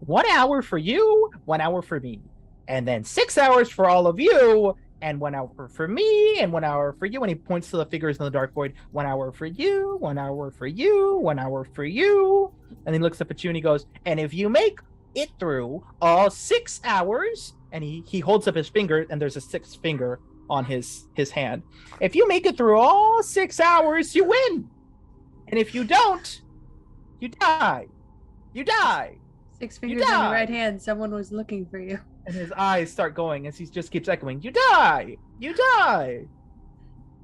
1 hour for you, 1 hour for me. and then 6 hours for all of you, and 1 hour for me, and 1 hour for you. And he points to the figures in the dark void. 1 hour for you, 1 hour for you, 1 hour for you. And he looks up at you and he goes, and if you make it through all 6 hours, and he holds up his finger, and there's a 6th finger on his hand. If you make it through all 6 hours, you win. And if you don't, you die. You die. 6 fingers on your right hand. Someone was looking for you. And his eyes start going as he just keeps echoing, you die. You die.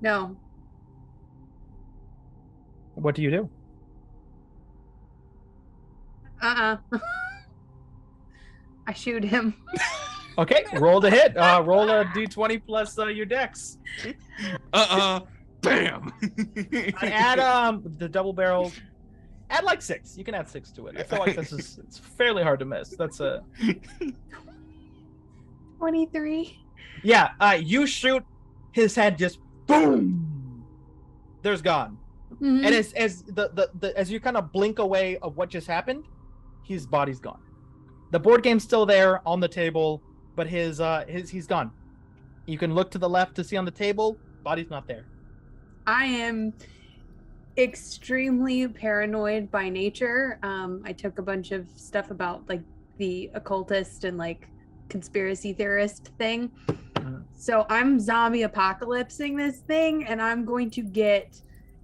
No. What do you do? I shoot him. Okay, roll to hit. Roll a d20 plus your dex. Bam. Add the double barrel. Add like 6. You can add 6 to it. I feel like it's fairly hard to miss. That's a 23. Yeah. You shoot, his head just boom. There's gone. Mm-hmm. And as you kind of blink away of what just happened, his body's gone. The board game's still there on the table, but he's gone. You can look to the left to see on the table, body's not there. I am extremely paranoid by nature. I took a bunch of stuff about like the occultist and like conspiracy theorist thing. So I'm zombie apocalypsing this thing, and I'm going to get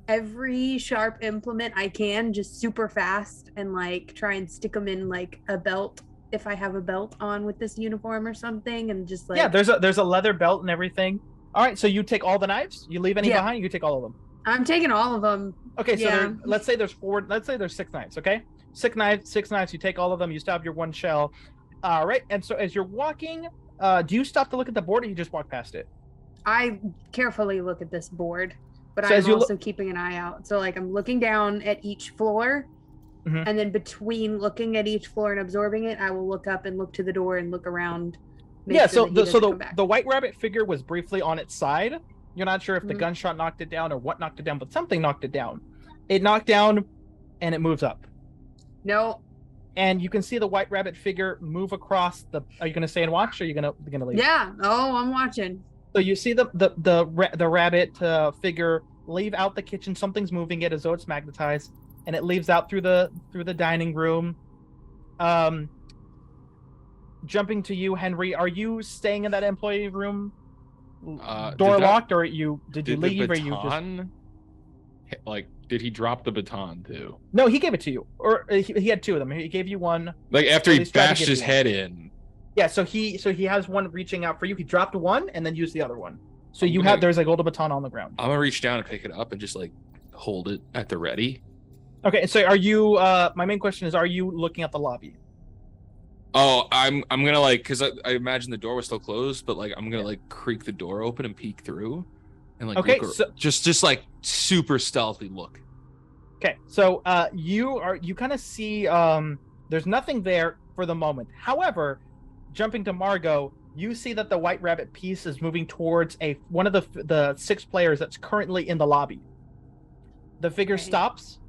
every sharp implement I can just super fast and like try and stick them in like a belt if I have a belt on with this uniform or something, and just like, yeah, there's a leather belt and everything. All right, so you take all the knives, you leave any behind, you take all of them. I'm taking all of them. Okay, so let's say there's 6 knives. Okay, 6 knives, you take all of them, you still have your 1 shell. All right, and so as you're walking, do you stop to look at the board, or you just walk past it? I carefully look at this board, but so I'm also keeping an eye out. So like I'm looking down at each floor, and then between looking at each floor and absorbing it, I will look up and look to the door and look around. So the white rabbit figure was briefly on its side. You're not sure if the gunshot knocked it down or what knocked it down, but something knocked it down. It knocked down, and it moves up. No. And you can see the white rabbit figure move across the. Are you going to stay and watch, or are you going to leave? Yeah. Oh, I'm watching. So you see the rabbit figure leave out the kitchen. Something's moving it as though it's magnetized, and it leaves out through the dining room. Jumping to you, Henry. Are you staying in that employee room? Door locked, or did you leave, or you just like? Did he drop the baton too? No, he gave it to you, or he had 2 of them. He gave you one. Like after he bashed his head in. Yeah, so he has one reaching out for you. He dropped one and then used the other one. So there's a golden baton on the ground. I'm gonna reach down and pick it up and just like hold it at the ready. Okay, so are you? My main question is: are you looking at the lobby? Oh, I'm gonna like, because I imagine the door was still closed, but like I'm gonna like creak the door open and peek through, and like just like super stealthy look. Okay, so you kind of see there's nothing there for the moment. However, jumping to Margot, you see that the white rabbit piece is moving towards one of the 6 players that's currently in the lobby. The figure stops,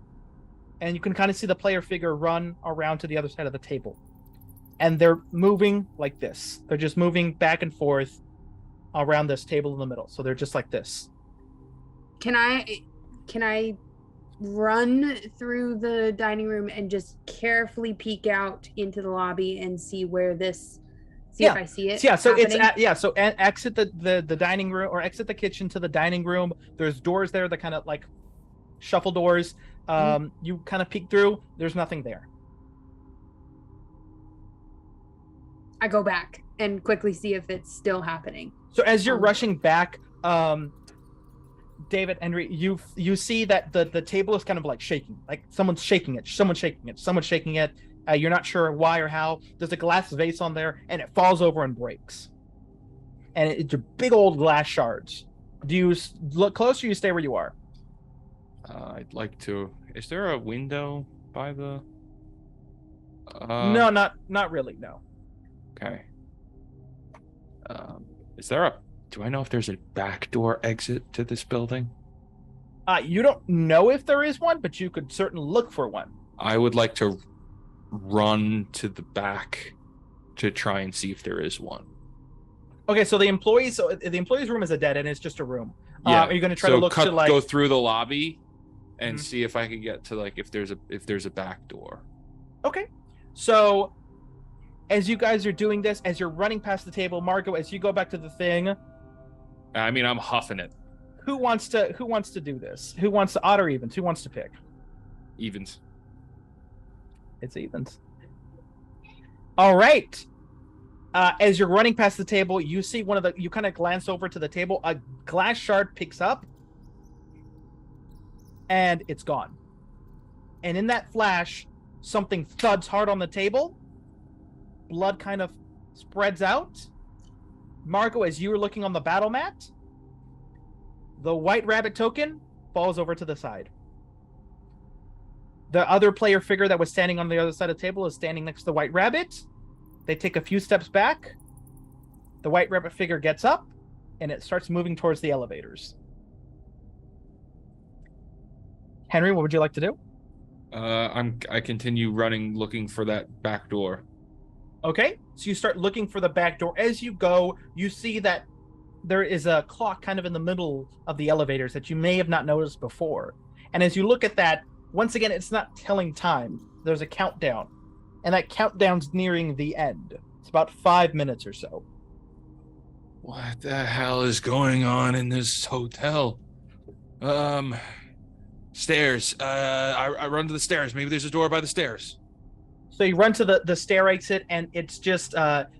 and you can kind of see the player figure run around to the other side of the table. And they're moving like this. They're just moving back and forth around this table in the middle. So they're just like this. Can I run through the dining room and just carefully peek out into the lobby and see where this if I see it? Yeah, so happening? so exit the dining room, or exit the kitchen to the dining room. There's doors there that kind of like shuffle doors. You kind of peek through. There's nothing there. I go back and quickly see if it's still happening. So as you're rushing back, David, Henry, you see that the table is kind of like shaking, like someone's shaking it. You're not sure why or how. There's a glass vase on there, and it falls over and breaks. And it's big old glass shards. Do you look closer, or you stay where you are? I'd like to. Is there a window by the? No, not really. No. Okay. Do I know if there's a backdoor exit to this building? You don't know if there is one, but you could certainly look for one. I would like to run to the back to try and see if there is one. Okay, so the employees room is a dead end. It's just a room. Yeah. Are you going to try to look to like go through the lobby and see if I can get to like if there's a back door. Okay. So as you guys are doing this, as you're running past the table, Margot, as you go back to the thing, I mean, I'm huffing it. Who wants to do this? Who wants to odd or evens? Who wants to pick? Evens. It's evens. All right. As you're running past the table, you see you kind of glance over to the table. A glass shard picks up, and it's gone. And in that flash, something thuds hard on the table. Blood kind of spreads out. Margot, as you were looking on the battle mat, the white rabbit token falls over to the side. The other player figure that was standing on the other side of the table is standing next to the white rabbit. They take a few steps back. The white rabbit figure gets up, and it starts moving towards the elevators. Henry, what would you like to do? I continue running, looking for that back door. Okay, so you start looking for the back door. As you go, you see that there is a clock kind of in the middle of the elevators that you may have not noticed before. And as you look at that, once again, it's not telling time. There's a countdown. And that countdown's nearing the end. It's about 5 minutes or so. What the hell is going on in this hotel? Stairs. I run to the stairs. Maybe there's a door by the stairs. So you run to the stair exit, and it's just,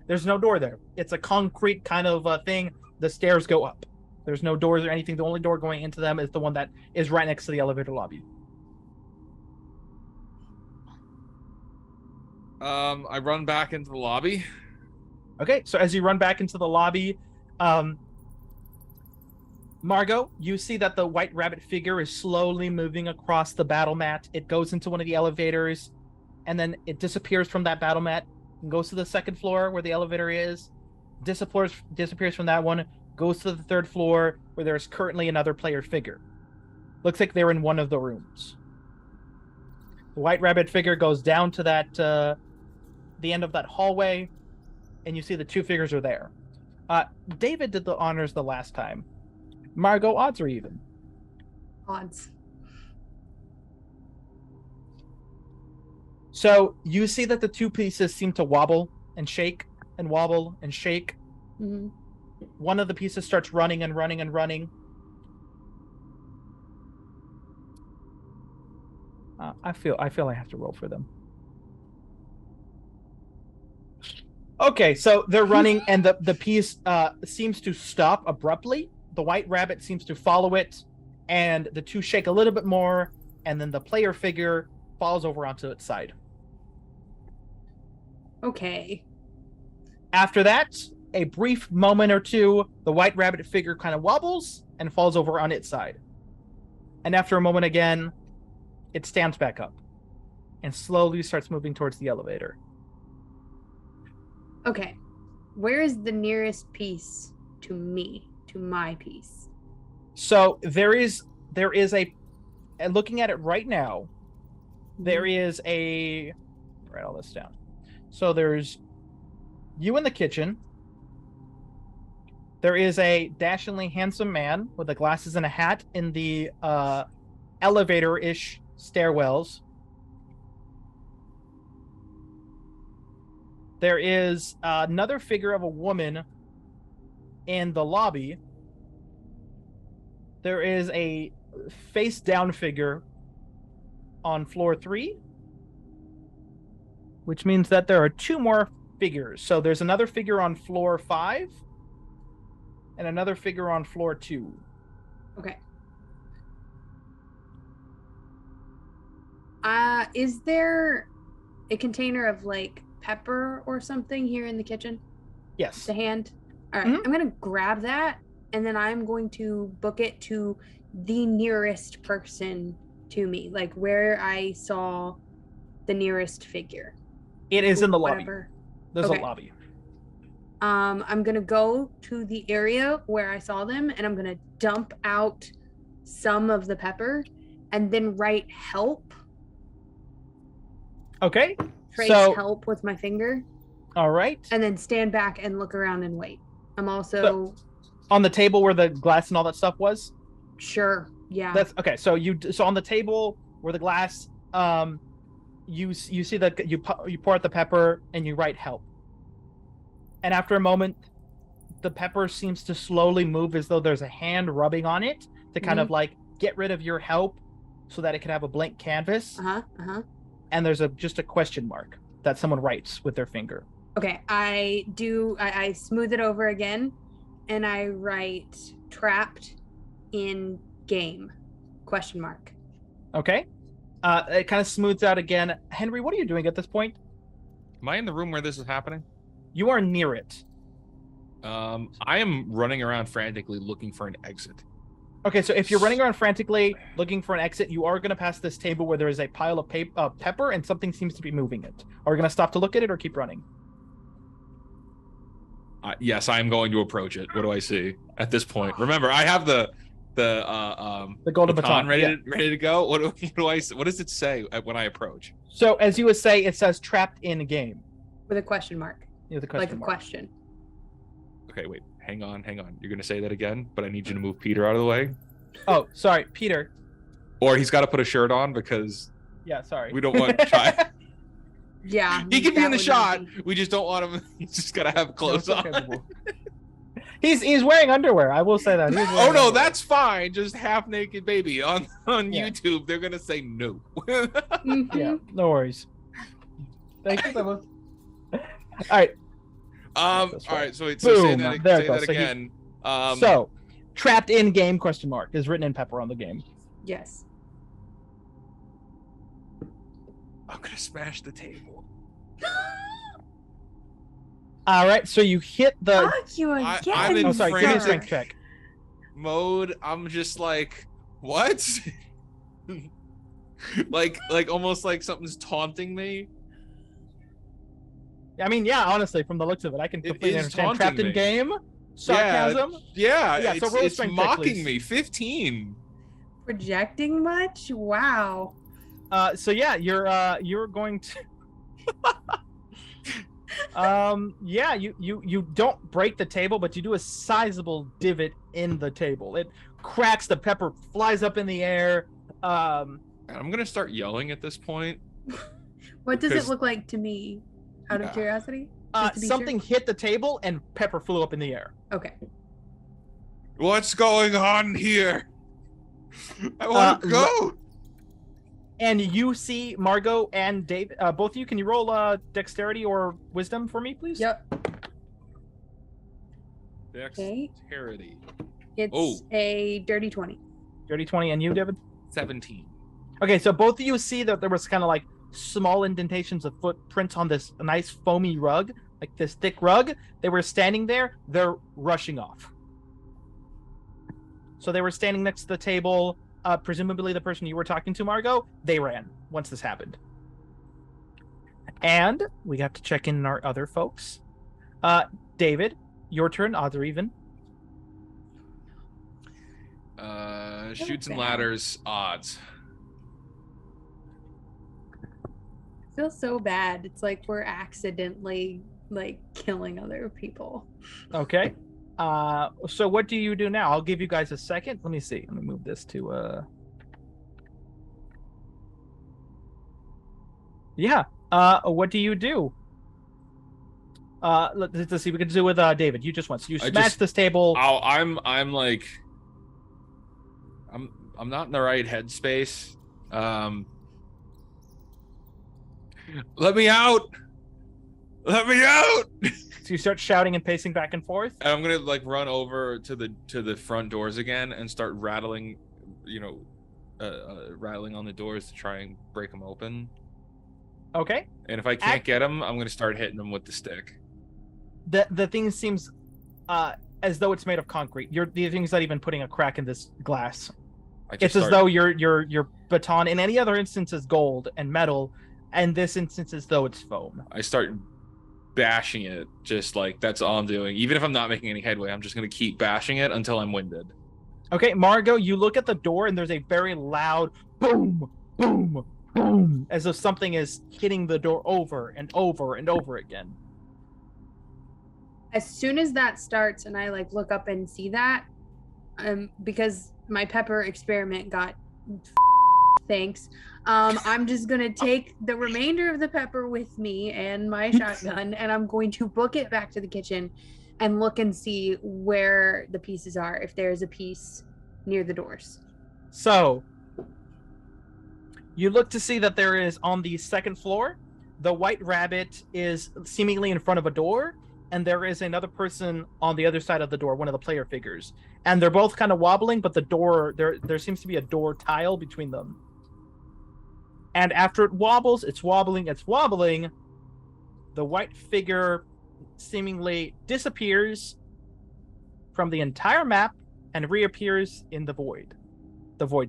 there's no door there. It's a concrete kind of thing. The stairs go up. There's no doors or anything. The only door going into them is the one that is right next to the elevator lobby. I run back into the lobby. Okay, so as you run back into the lobby, Margot, you see that the white rabbit figure is slowly moving across the battle mat. It goes into one of the elevators, and then it disappears from that battle mat and goes to the second floor where the elevator is, disappears from that one, goes to the third floor where there's currently another player figure. Looks like they're in one of the rooms. The white rabbit figure goes down to that the end of that hallway, and you see the two figures are there. David did the honors the last time. Margot, odds or even? Odds. So you see that the two pieces seem to wobble and shake and wobble and shake. Mm-hmm. One of the pieces starts running and running and running. I feel I have to roll for them. Okay, so they're running, and the piece seems to stop abruptly. The white rabbit seems to follow it, and the two shake a little bit more, and then the player figure falls over onto its side. Okay. After that, a brief moment or two, the white rabbit figure kind of wobbles and falls over on its side. And after a moment again, it stands back up and slowly starts moving towards the elevator. Okay. Where is the nearest piece to me, to my piece? So there is a, and looking at it right now, there is a, write all this down. So there's you in the kitchen. There is a dashingly handsome man with the glasses and a hat in the elevator-ish stairwells. There is another figure of a woman in the lobby. There is a face-down figure on floor 3, which means that there are 2 more figures. So there's another figure on floor 5 and another figure on floor 2. Okay. Is there a container of like pepper or something here in the kitchen? Yes. The hand? All right. I'm going to grab that, and then I'm going to book it to the nearest person to me, like where I saw the nearest figure. It is in the lobby. Whatever. There's Okay. a lobby. I'm going to go to the area where I saw them, and I'm going to dump out some of the pepper and then write help. Okay. Trace so, help with my finger. All right. And then stand back and look around and wait. I'm also on the table where the glass and all that stuff was. Sure. Yeah. That's okay. So on the table where the glass, you see that you pour out the pepper and you write help. And after a moment, the pepper seems to slowly move as though there's a hand rubbing on it to kind of like get rid of your help, so that it can have a blank canvas. And there's just a question mark that someone writes with their finger. Okay, I smooth it over again, and I write trapped in game, question mark. Okay. It kind of smooths out again. Henry, what are you doing at this point? Am I in the room where this is happening? You are near it. I am running around frantically looking for an exit. Okay, so if you're running around frantically looking for an exit, you are going to pass this table where there is a pile of pepper and something seems to be moving it. Are we going to stop to look at it or keep running? Yes, I am going to approach it. What do I see at this point? Remember, I have the golden baton ready to go. What does it say when I approach? So as you would say, it says trapped in game with a question mark. Yeah, the question like a mark. question. Okay, wait. Hang on. You're going to say that again, but I need you to move Peter out of the way. Oh, sorry, Peter. Or he's got to put a shirt on because yeah, sorry. We don't want to Yeah. He can be in the shot. We just don't want him. He's just got to have clothes on. He's wearing underwear. I will say that. Oh no, that's fine. Just half naked baby on YouTube. They're gonna say no. Yeah, no worries. Thank you so much. All right. All right. So say that again. So, trapped in game question mark is written in pepper on the game. Yes. I'm gonna smash the table. All right, so you hit the. Fuck you again. I'm in give me a strength check. Mode. I'm just like, what? like almost like something's taunting me. I mean, yeah, honestly, from the looks of it, I can completely understand. Trapped in game, sarcasm. Yeah. So roll it's strength mocking check, me. 15. Projecting much? Wow. So yeah, you're going to. You don't break the table, but you do a sizable divot in the table. It cracks, the pepper flies up in the air. I'm gonna start yelling at this point. What does it look like to me, out of curiosity? Something hit the table and pepper flew up in the air. Okay. What's going on here? I want to go. And you see Margot and Dave, both of you. Can you roll dexterity or wisdom for me, please? Yep. Dexterity. It's a dirty 20. Dirty 20, and you, David? 17. Okay, so both of you see that there was kind of like small indentations of footprints on this nice foamy rug, like this thick rug. They were standing there. They're rushing off. So they were standing next to the table. Presumably the person you were talking to, Margot, they ran once this happened. And we have to check in our other folks. David, your turn, odds or even. Shoots and ladders, odds. I feel so bad. It's like we're accidentally like killing other people. Okay. So what do you do now? I'll give you guys a second. Let me see. Let me move this to what do you do? Let's see. We can do with David. You just went. So you smash this table. I'm not in the right headspace. Let me out! Let me out! So you start shouting and pacing back and forth. And I'm gonna like run over to the front doors again and start rattling, rattling on the doors to try and break them open. Okay. And if I can't get them, I'm gonna start hitting them with the stick. The thing seems as though it's made of concrete. The thing's not even putting a crack in this glass. It's as though your baton in any other instance is gold and metal, and this instance as though it's foam. I start bashing it, just like that's all I'm doing. Even if I'm not making any headway, I'm just gonna keep bashing it until I'm winded. Okay, Margot, you look at the door and there's a very loud boom, boom, boom, as if something is hitting the door over and over and over again. As soon as that starts and I like look up and see that, because my pepper experiment got thanks. I'm just gonna take the remainder of the pepper with me and my shotgun, and I'm going to book it back to the kitchen and look and see where the pieces are, if there's a piece near the doors. So you look to see that there is on the second floor, the white rabbit is seemingly in front of a door, and there is another person on the other side of the door, one of the player figures. And they're both kind of wobbling, but the door, there seems to be a door tile between them. And after it wobbles, it's wobbling, the white figure seemingly disappears from the entire map and reappears in the void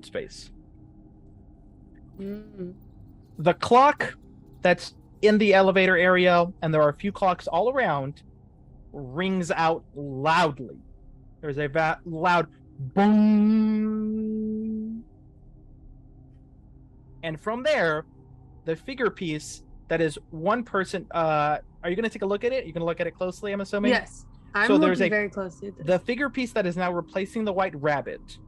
space. Mm. The clock that's in the elevator area, and there are a few clocks all around, rings out loudly. There's a loud boom. And from there, the figure piece that is one person, are you going to take a look at it? You're going to look at it closely, I'm assuming? Yes. I'm looking very closely at this. The figure piece that is now replacing the white rabbit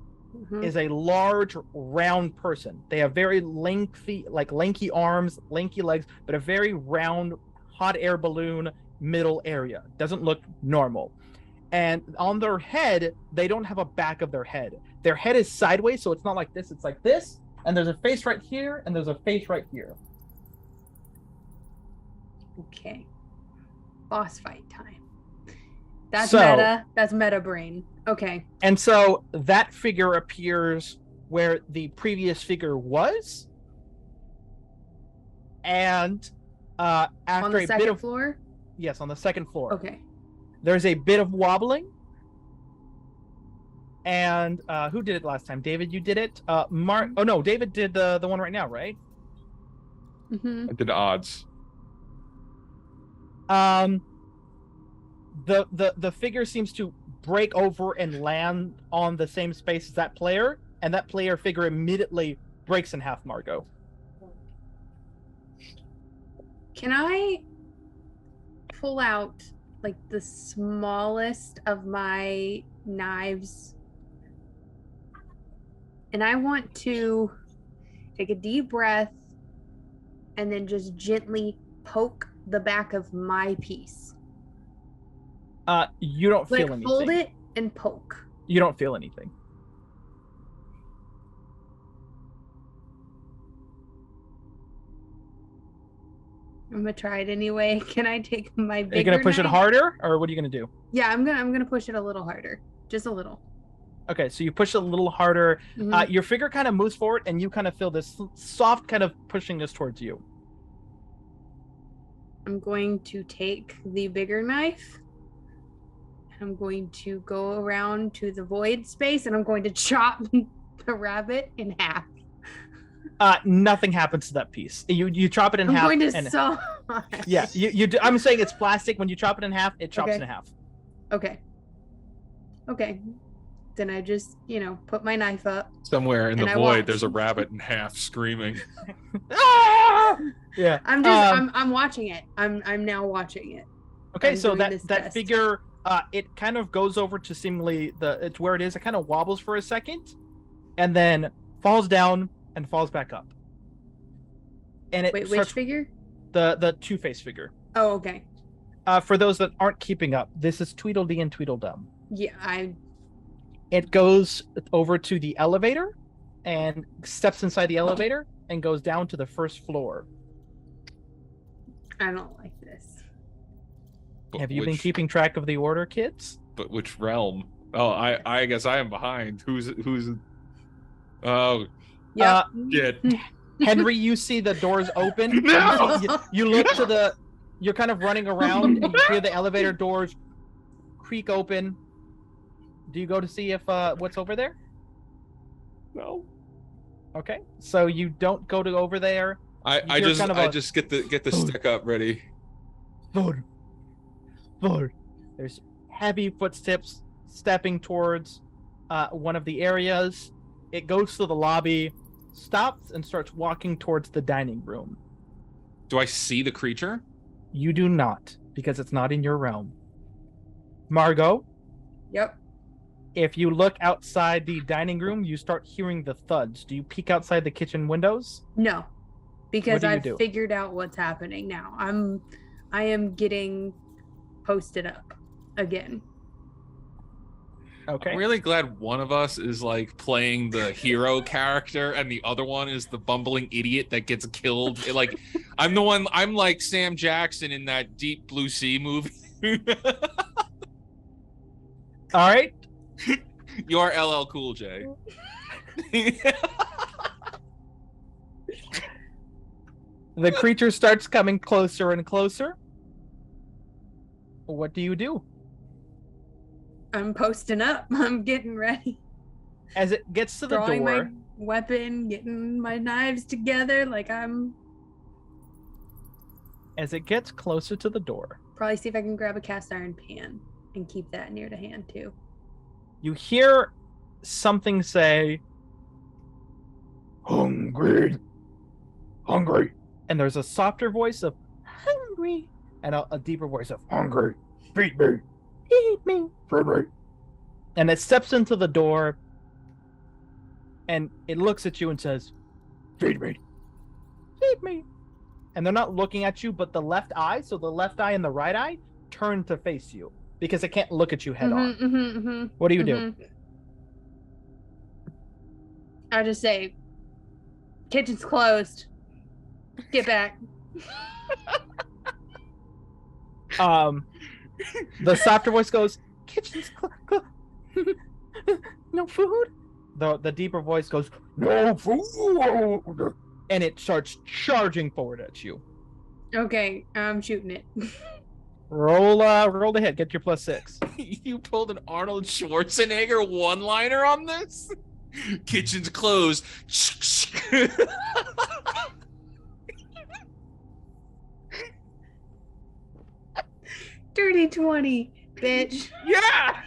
is a large, round person. They have very lanky arms, lanky legs, but a very round, hot air balloon middle area. Doesn't look normal. And on their head, they don't have a back of their head. Their head is sideways, so it's not like this. It's like this, and there's a face right here, and there's a face right here. Okay. Boss fight time. That's meta. That's meta brain. Okay. And so that figure appears where the previous figure was. And after on the second floor? Yes, on the second floor. Okay. There's a bit of wobbling. And who did it last time? David, you did it? Oh no, David did the one right now, right? Mm-hmm. I did odds. The figure seems to break over and land on the same space as that player, and that player figure immediately breaks in half, Margot. Can I pull out like the smallest of my knives? And I want to take a deep breath and then just gently poke the back of my piece. You don't feel anything. Hold it and poke. You don't feel anything. I'm gonna try it anyway. Can I take my bigger Are you gonna push knife? it harder, or what are you gonna do? Yeah, I'm gonna push it a little harder, just a little. Okay, so you push it a little harder. Mm-hmm. Your figure kind of moves forward, and you kind of feel this soft kind of pushing this towards you. I'm going to take the bigger knife. I'm going to go around to the void space, and I'm going to chop the rabbit in half. Nothing happens to that piece. You chop it in half. I'm going to saw. Yeah, you do. I'm saying it's plastic. When you chop it in half, it chops in half. Okay. Then I just, put my knife up. Somewhere in the void, there's a rabbit in half screaming. Yeah. I'm watching it. I'm now watching it. Okay, so that figure, it kind of goes over to seemingly it's where it is. It kind of wobbles for a second, and then falls down and falls back up. And it Wait, which figure? The Two-Face figure. Oh, okay. For those that aren't keeping up, this is Tweedledee and Tweedledum. Yeah, It goes over to the elevator and steps inside the elevator and goes down to the first floor. I don't like this. Have you been keeping track of the order, kids? But which realm? Oh, I guess I am behind. Who's? Oh, yeah. Shit. Henry, you see the doors open. No! You look to you're kind of running around and you hear the elevator doors creak open. Do you go to see if what's over there? No. Okay, so you don't go to over there. I just get the stick up ready. Thud. There's heavy footsteps stepping towards one of the areas. It goes to the lobby, stops, and starts walking towards the dining room. Do I see the creature? You do not, because it's not in your realm. Margot? Yep. If you look outside the dining room, you start hearing the thuds. Do you peek outside the kitchen windows? No, because I've do? figured out what's happening now. I am getting posted up again. Okay. I'm really glad one of us is like playing the hero character and the other one is the bumbling idiot that gets killed. Like, I'm the one, I'm like Sam Jackson in that Deep Blue Sea movie. All right. You're LL Cool J. The creature starts coming closer and closer. What do you do? I'm posting up. I'm getting ready. As it gets to the Drawing door, my weapon, getting my knives together, like I'm. As it gets closer to the door, Probably see if I can grab a cast iron pan and keep that near to hand too. you hear something say, "Hungry, hungry," and there's a softer voice of "hungry" and a deeper voice of "hungry, feed me, feed me, feed me," and it steps into the door, and it looks at you and says, "Feed me, feed me," and they're not looking at you, but the left eye, so the left eye and the right eye, turn to face you because it can't look at you head on. What do you do? I just say, kitchen's closed. Get back. The softer voice goes, "Kitchen's no food." The deeper voice goes, "No food," and it starts charging forward at you. Okay, I'm shooting it. Roll to hit. Get your +6. You pulled an Arnold Schwarzenegger one-liner on this? Kitchen's closed. Dirty 20, bitch. Yeah.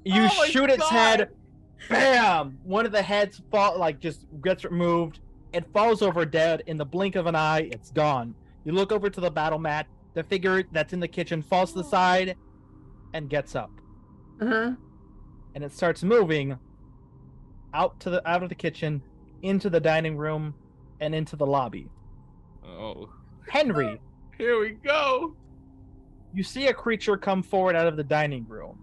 You shoot its head. Bam! One of the heads just gets removed. It falls over dead. In the blink of an eye, it's gone. You look over to the battle mat. The figure that's in the kitchen falls to the side and gets up. Uh-huh. And it starts moving out of the kitchen, into the dining room, and into the lobby. Oh. Henry. Here we go. You see a creature come forward out of the dining room.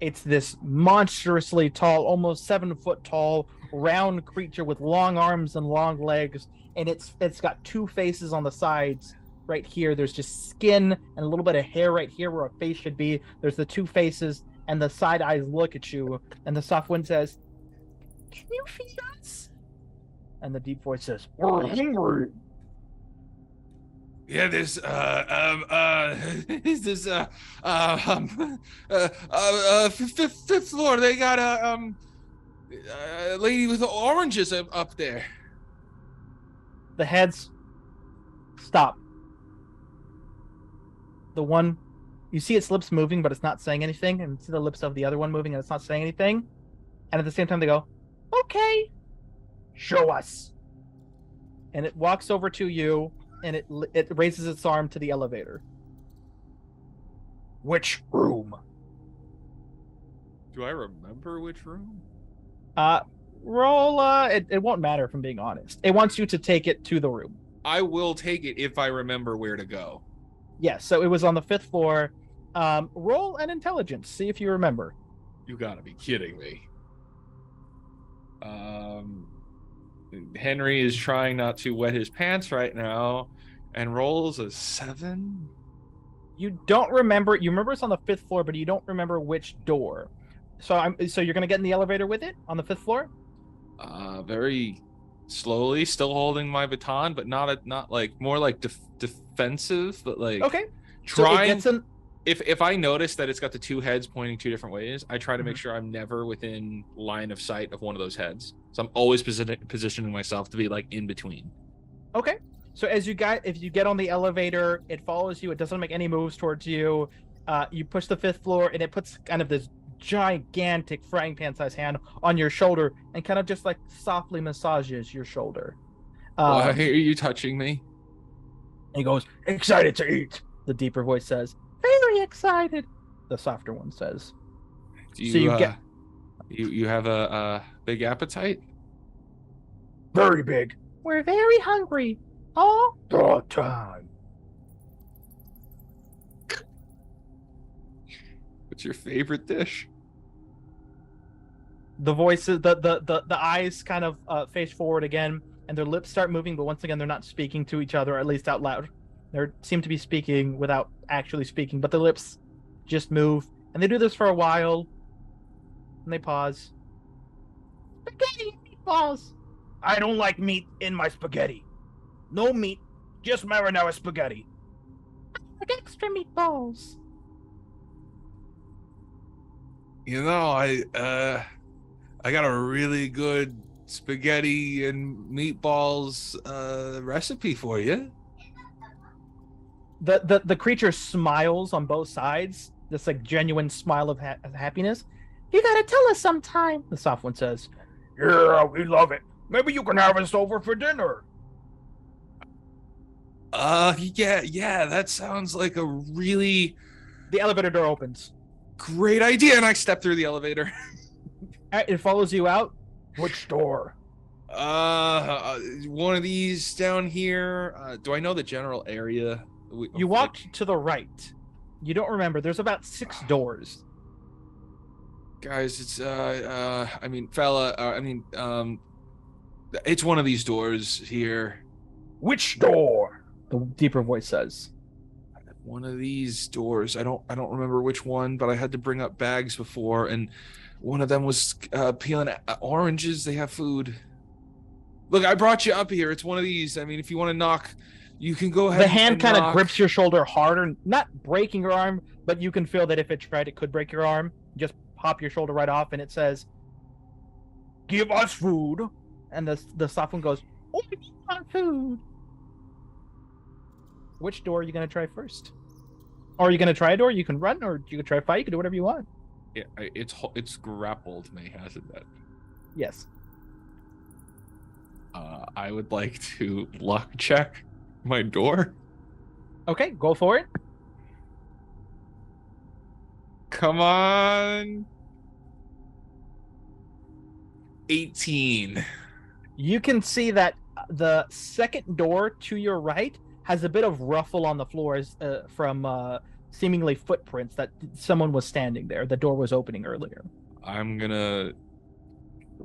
It's this monstrously tall, almost 7 foot tall, round creature with long arms and long legs, and it's got 2 faces on the sides. Right here, there's just skin and a little bit of hair right here where a face should be. There's the 2 faces, and the side eyes look at you, and the soft wind says, "Can you feed us?" And the deep voice says, "We're hungry." Yeah, this fifth floor. They got a lady with oranges up there. The heads stop. The one, you see its lips moving, but it's not saying anything, and you see the lips of the other one moving, and it's not saying anything. And at the same time, they go, "Okay, show us." And it walks over to you, and it raises its arm to the elevator. "Which room?" Do I remember which room? Roll. It won't matter, if I'm being honest. It wants you to take it to the room. I will take it if I remember where to go. Yes, so it was on the 5th floor. Roll an intelligence. See if you remember. You gotta be kidding me. Henry is trying not to wet his pants right now and rolls a 7. You don't remember. You remember it's on the 5th floor, but you don't remember which door. So you're gonna get in the elevator with it on the 5th floor? Very slowly, still holding my baton, but not like more like defensive, but like okay. Trying. So if I notice that it's got the 2 heads pointing 2 different ways, I try to make sure I'm never within line of sight of one of those heads. So I'm always positioning myself to be like in between. Okay. So if you get on the elevator, it follows you. It doesn't make any moves towards you. You push the 5th floor, and it puts kind of this gigantic frying pan sized hand on your shoulder and kind of just like softly massages your shoulder. Why are you touching me? He goes, "Excited to eat," the deeper voice says. "Very excited." the softer one says. Do you, you have a big appetite? Very big. We're very hungry all the time. What's your favorite dish? The voices, the eyes kind of face forward again, and their lips start moving, but once again, they're not speaking to each other, at least out loud. They seem to be speaking without actually speaking, but the lips just move, and they do this for a while, and they pause. Spaghetti meatballs. I don't like meat in my spaghetti. No meat, just marinara spaghetti. I like extra meatballs. You know, I got a really good spaghetti and meatballs recipe for you. The creature smiles on both sides, this like genuine smile of happiness. You gotta tell us sometime, the soft one says. Yeah, we love it. Maybe you can have us over for dinner. Yeah, that sounds like a really... The elevator door opens. Great idea, and I step through the elevator. It follows you out. Which door? One of these down here. Do I know the general area? You walked to the right. You don't remember. There's about 6 doors. Guys, it's it's one of these doors here. Which door? The deeper voice says. One of these doors. I don't remember which one, but I had to bring up bags before, and one of them was peeling oranges. They have food. Look, I brought you up here. It's one of these. I mean, if you want to knock, you can go ahead. The hand kind of grips your shoulder harder, not breaking your arm, but you can feel that if it tried, it could break your arm. Just pop your shoulder right off, and it says, "Give us food." And the soft one goes, "Oh, we want food." Which door are you going to try first? Or are you going to try a door? You can run, or you can try a fight. You can do whatever you want. Yeah, it's grappled, may hasn't it? Yes. I would like to luck check my door. Okay, go for it. Come on. 18. You can see that the second door to your right has a bit of ruffle on the floors from seemingly footprints that someone was standing there. The door was opening earlier. I'm gonna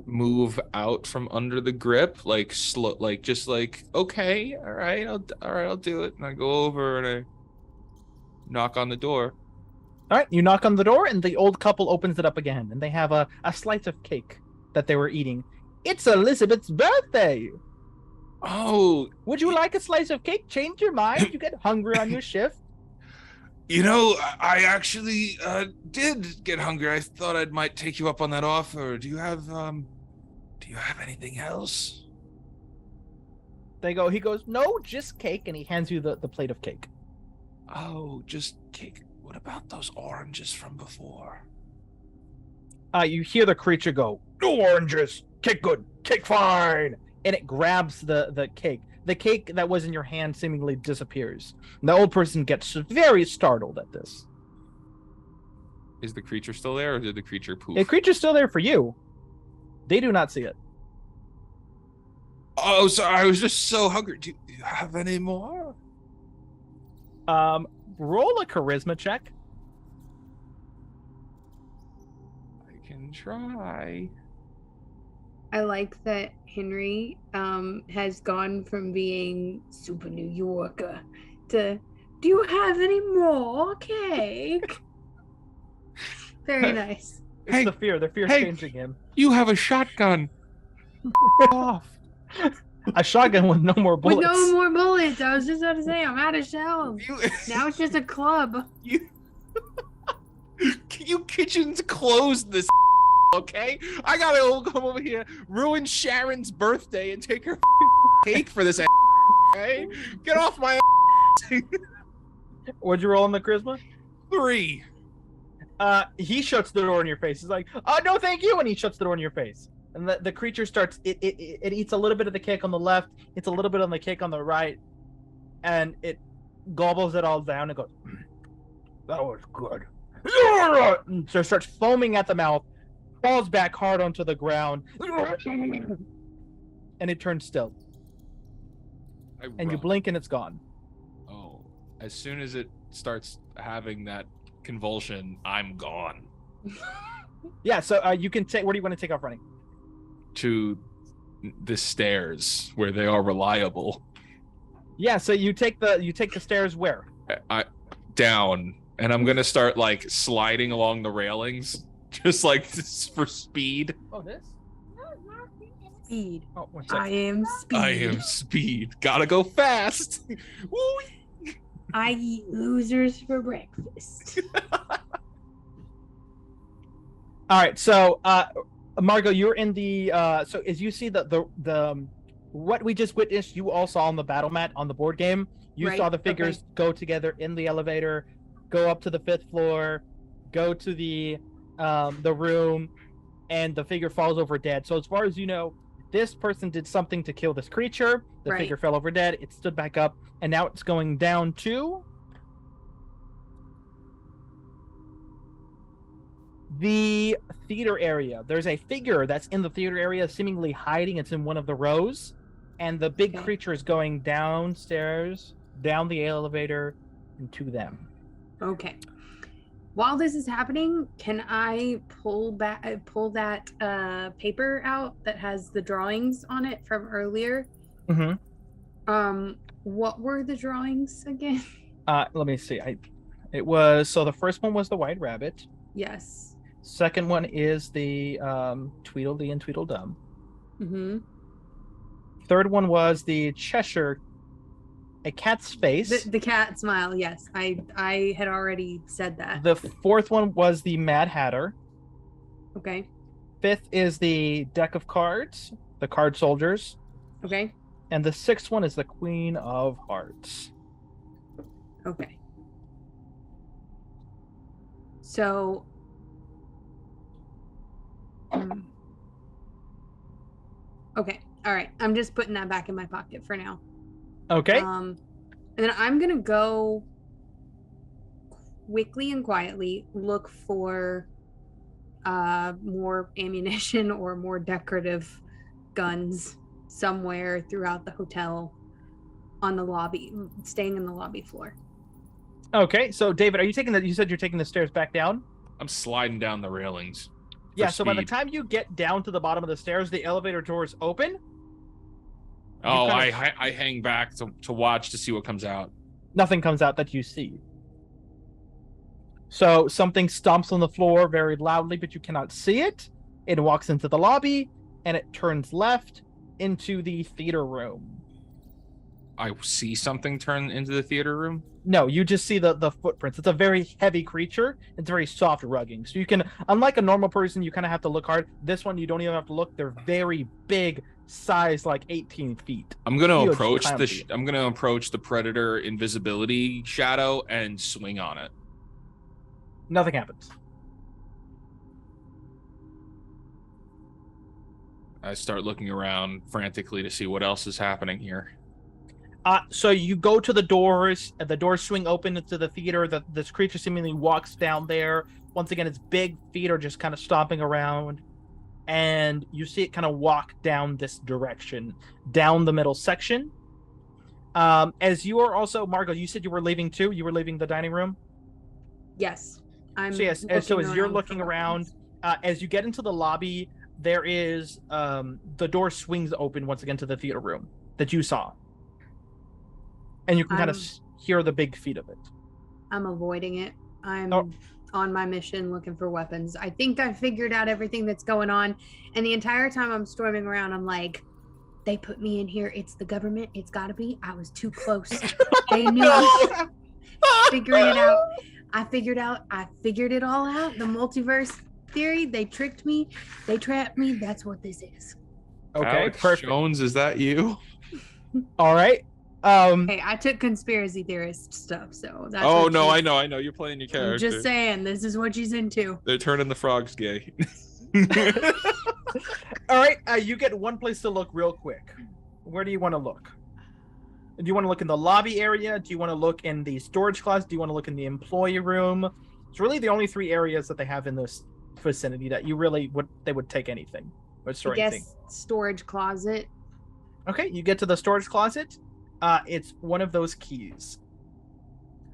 move out from under the grip, like slow, like just like, okay, all right, I'll do it. And I go over and I knock on the door. All right, you knock on the door, and the old couple opens it up again, and they have a slice of cake that they were eating. It's Elizabeth's birthday. Oh, would you like a slice of cake? Change your mind? You get hungry on your shift? You know, I actually did get hungry. I thought I might take you up on that offer. Do you have anything else? He goes, no, just cake, and he hands you the plate of cake. Oh, just cake. What about those oranges from before? You hear the creature go, no oranges. Cake good. Cake fine. And it grabs the cake. The cake that was in your hand seemingly disappears. The old person gets very startled at this. Is the creature still there, or did the creature poof? The creature's still there for you. They do not see it. Oh, sorry. I was just so hungry. Do you have any more? Roll a charisma check. I can try. I like that Henry has gone from being super New Yorker to, do you have any more cake? Very nice. It's the fear. The fear's changing him. You have a shotgun. Off. A shotgun with no more bullets. With no more bullets. I was just about to say, I'm out of shells. Now it's just a club. You kitchen's closed this, okay? I gotta come over here, ruin Sharon's birthday, and take her cake for this, okay? Get off my What'd you roll on the charisma? 3. He shuts the door in your face. He's like, oh, no, thank you. And he shuts the door in your face. And the creature starts, it eats a little bit of the cake on the left, it's a little bit on the cake on the right, and it gobbles it all down and goes, that was good. And so starts foaming at the mouth, falls back hard onto the ground, and it turns still. And you blink and it's gone. Oh, as soon as it starts having that convulsion, I'm gone. Yeah, so you can take. Where do you want to take off running? To the stairs where they are reliable. Yeah, so you take the stairs where? Down, and I'm gonna start like sliding along the railings, just like for speed. Oh, this? Speed. Oh, I am speed. I am speed. Gotta go fast. Woo! I eat losers for breakfast. All right, so Margot, you're in the so as you see the what we just witnessed, you all saw on the battle mat on the board game. You saw the figures go together in the elevator, go up to the 5th floor, go to the room, and the figure falls over dead. So as far as you know, this person did something to kill this creature. The figure fell over dead. It stood back up, and now it's going down to the theater area. There's a figure that's in the theater area, seemingly hiding. It's in one of the rows, and the big creature is going downstairs, down the elevator, and to them. Okay. While this is happening, can I pull that paper out that has the drawings on it from earlier? Mm-hmm. What were the drawings again? Let me see. It was, so the first one was the White Rabbit. Yes. Second one is the Tweedledee and Tweedledum. Mm-hmm. Third one was the Cheshire, a cat's face. The cat smile, yes. I had already said that. The fourth one was the Mad Hatter. Okay. Fifth is the deck of cards, the card soldiers. Okay. And the sixth one is the Queen of Hearts. Okay. So okay. All right. I'm just putting that back in my pocket for now. Okay. And then I'm going to go quickly and quietly look for more ammunition or more decorative guns somewhere throughout the hotel on the lobby, staying in the lobby floor. Okay. So David, you said you're taking the stairs back down? I'm sliding down the railings. Yeah, so by the time you get down to the bottom of the stairs, the elevator doors open. Oh, I hang back to watch to see what comes out. Nothing comes out that you see. So something stomps on the floor very loudly, but you cannot see it. It walks into the lobby, and it turns left into the theater room. I see something turn into the theater room? No, you just see the footprints. It's a very heavy creature. It's very soft rugging. So you can, unlike a normal person, you kind of have to look hard. This one, you don't even have to look. They're very big, size like 18 feet. I'm going to approach the predator invisibility shadow and swing on it. Nothing happens. I start looking around frantically to see what else is happening here. So you go to the doors, and the doors swing open into the theater. This creature seemingly walks down there. Once again, its big feet are just kind of stomping around, and you see it kind of walk down this direction, down the middle section. As you are also, Margot, you said you were leaving too? You were leaving the dining room? Yes. So as you're looking around, as you get into the lobby, there is, the door swings open once again to the theater room that you saw. And you can kind of hear the big feet of it. I'm avoiding it. I'm on my mission looking for weapons. I think I figured out everything that's going on. And the entire time I'm storming around, I'm like, they put me in here. It's the government. It's got to be. I was too close. They knew I was figuring it out. I figured it all out. The multiverse theory. They tricked me. They trapped me. That's what this is. Okay, Alex perfect. Jones, is that you? All right. Hey, I took conspiracy theorist stuff, so that's I know. You're playing your character. I'm just saying, this is what she's into. They're turning the frogs gay. All right, you get one place to look real quick. Where do you want to look? Do you want to look in the lobby area? Do you want to look in the storage closet? Do you want to look in the employee room? It's really the only 3 areas that they have in this vicinity that you really would take anything. Would store anything. Storage closet. Okay, you get to the storage closet. It's one of those keys.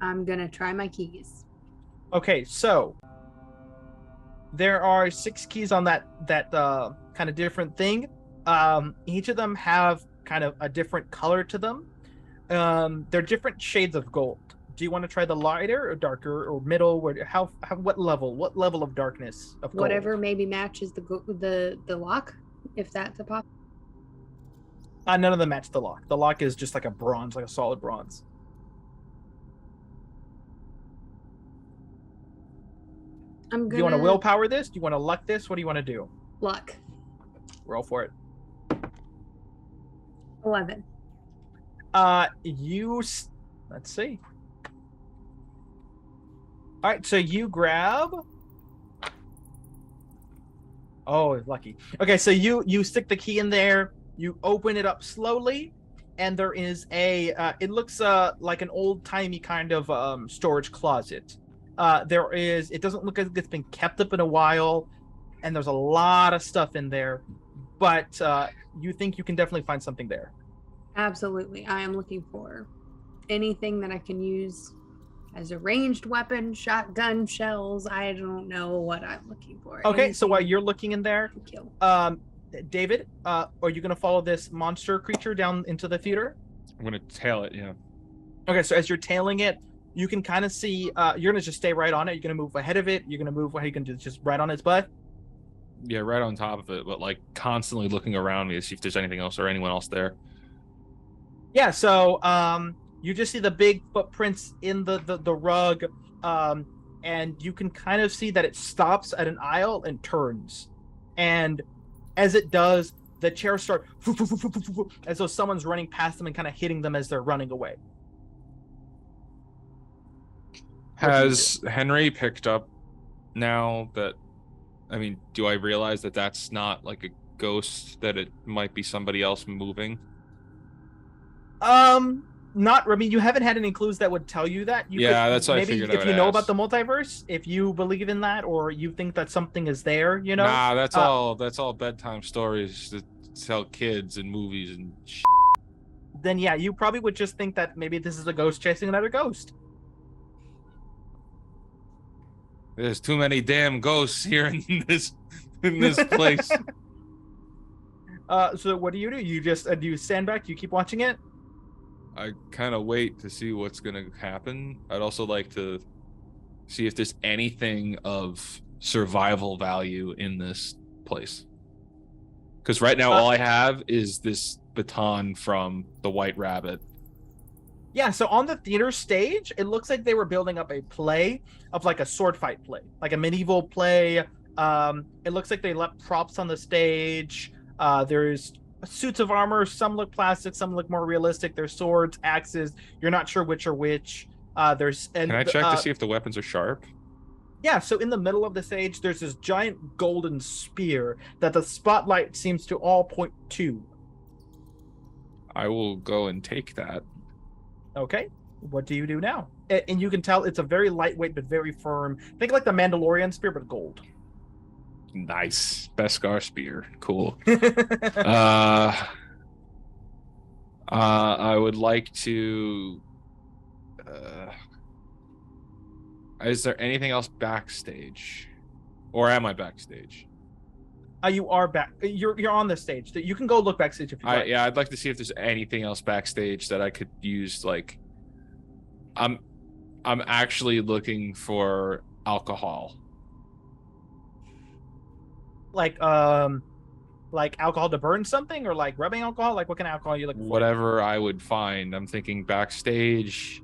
I'm gonna try my keys. Okay, so there are 6 keys on that kind of different thing. Each of them have kind of a different color to them. They're different shades of gold. Do you want to try the lighter or darker or middle? What level of darkness of gold? Whatever maybe matches the lock, if that's a pop. None of them match the lock. The lock is just like a bronze, like a solid bronze. Do you want to willpower this? Do you want to luck this? What do you want to do? Luck. Roll for it. 11. Let's see. All right, so you grab. Oh, lucky. Okay, so you stick the key in there. You open it up slowly, and there is it looks like an old-timey kind of storage closet. It doesn't look like it's been kept up in a while, and there's a lot of stuff in there, but you think you can definitely find something there. Absolutely. I am looking for anything that I can use as a ranged weapon, shotgun, shells. I don't know what I'm looking for. Okay, anything so while you're looking in there, kill. David, are you going to follow this monster creature down into the theater? I'm going to tail it, yeah. Okay, so as you're tailing it, you can kind of see, you're going to just stay right on it. You're going to move ahead of it. You're going to move, you can just right on its butt. Yeah, right on top of it, but like constantly looking around me to see if there's anything else or anyone else there. Yeah, so you just see the big footprints in the rug, and you can kind of see that it stops at an aisle and turns. And as it does, the chairs start as though someone's running past them and kind of hitting them as they're running away. Has Henry picked up now that, I mean, do I realize that that's not like a ghost, that it might be somebody else moving? Not, I mean, you haven't had any clues that would tell you that. That's what I figured. Maybe if you know about the multiverse, if you believe in that, or you think that something is there, you know? Nah, that's all bedtime stories to tell kids and movies and shit. Then yeah, you probably would just think that maybe this is a ghost chasing another ghost. There's too many damn ghosts here in this place. So what do? You just do you stand back? Do you keep watching it? I kind of wait to see what's gonna happen. I'd also like to see if there's anything of survival value in this place. Because right now, all I have is this baton from the White Rabbit. Yeah, so on the theater stage, it looks like they were building up a play of like a sword fight play, like a medieval play. It looks like they left props on the stage. There's suits of armor. Some look plastic, some look more realistic. There's swords, axes. You're not sure which are which. Can I check to see if the weapons are sharp? Yeah, so in the middle of the stage, there's this giant golden spear that the spotlight seems to all point to. I will go and take that. Okay, what do you do now? And you can tell it's a very lightweight but very firm. Think like the Mandalorian spear, but gold. Nice. Beskar spear. Cool. I would like to... is there anything else backstage? Or am I backstage? You are back. You're on the stage. You can go look backstage if you like. Yeah, I'd like to see if there's anything else backstage that I could use. Like, I'm actually looking for alcohol. Like alcohol to burn something, or like rubbing alcohol. Like what kind of alcohol are you looking for? Whatever I would find. I'm thinking backstage.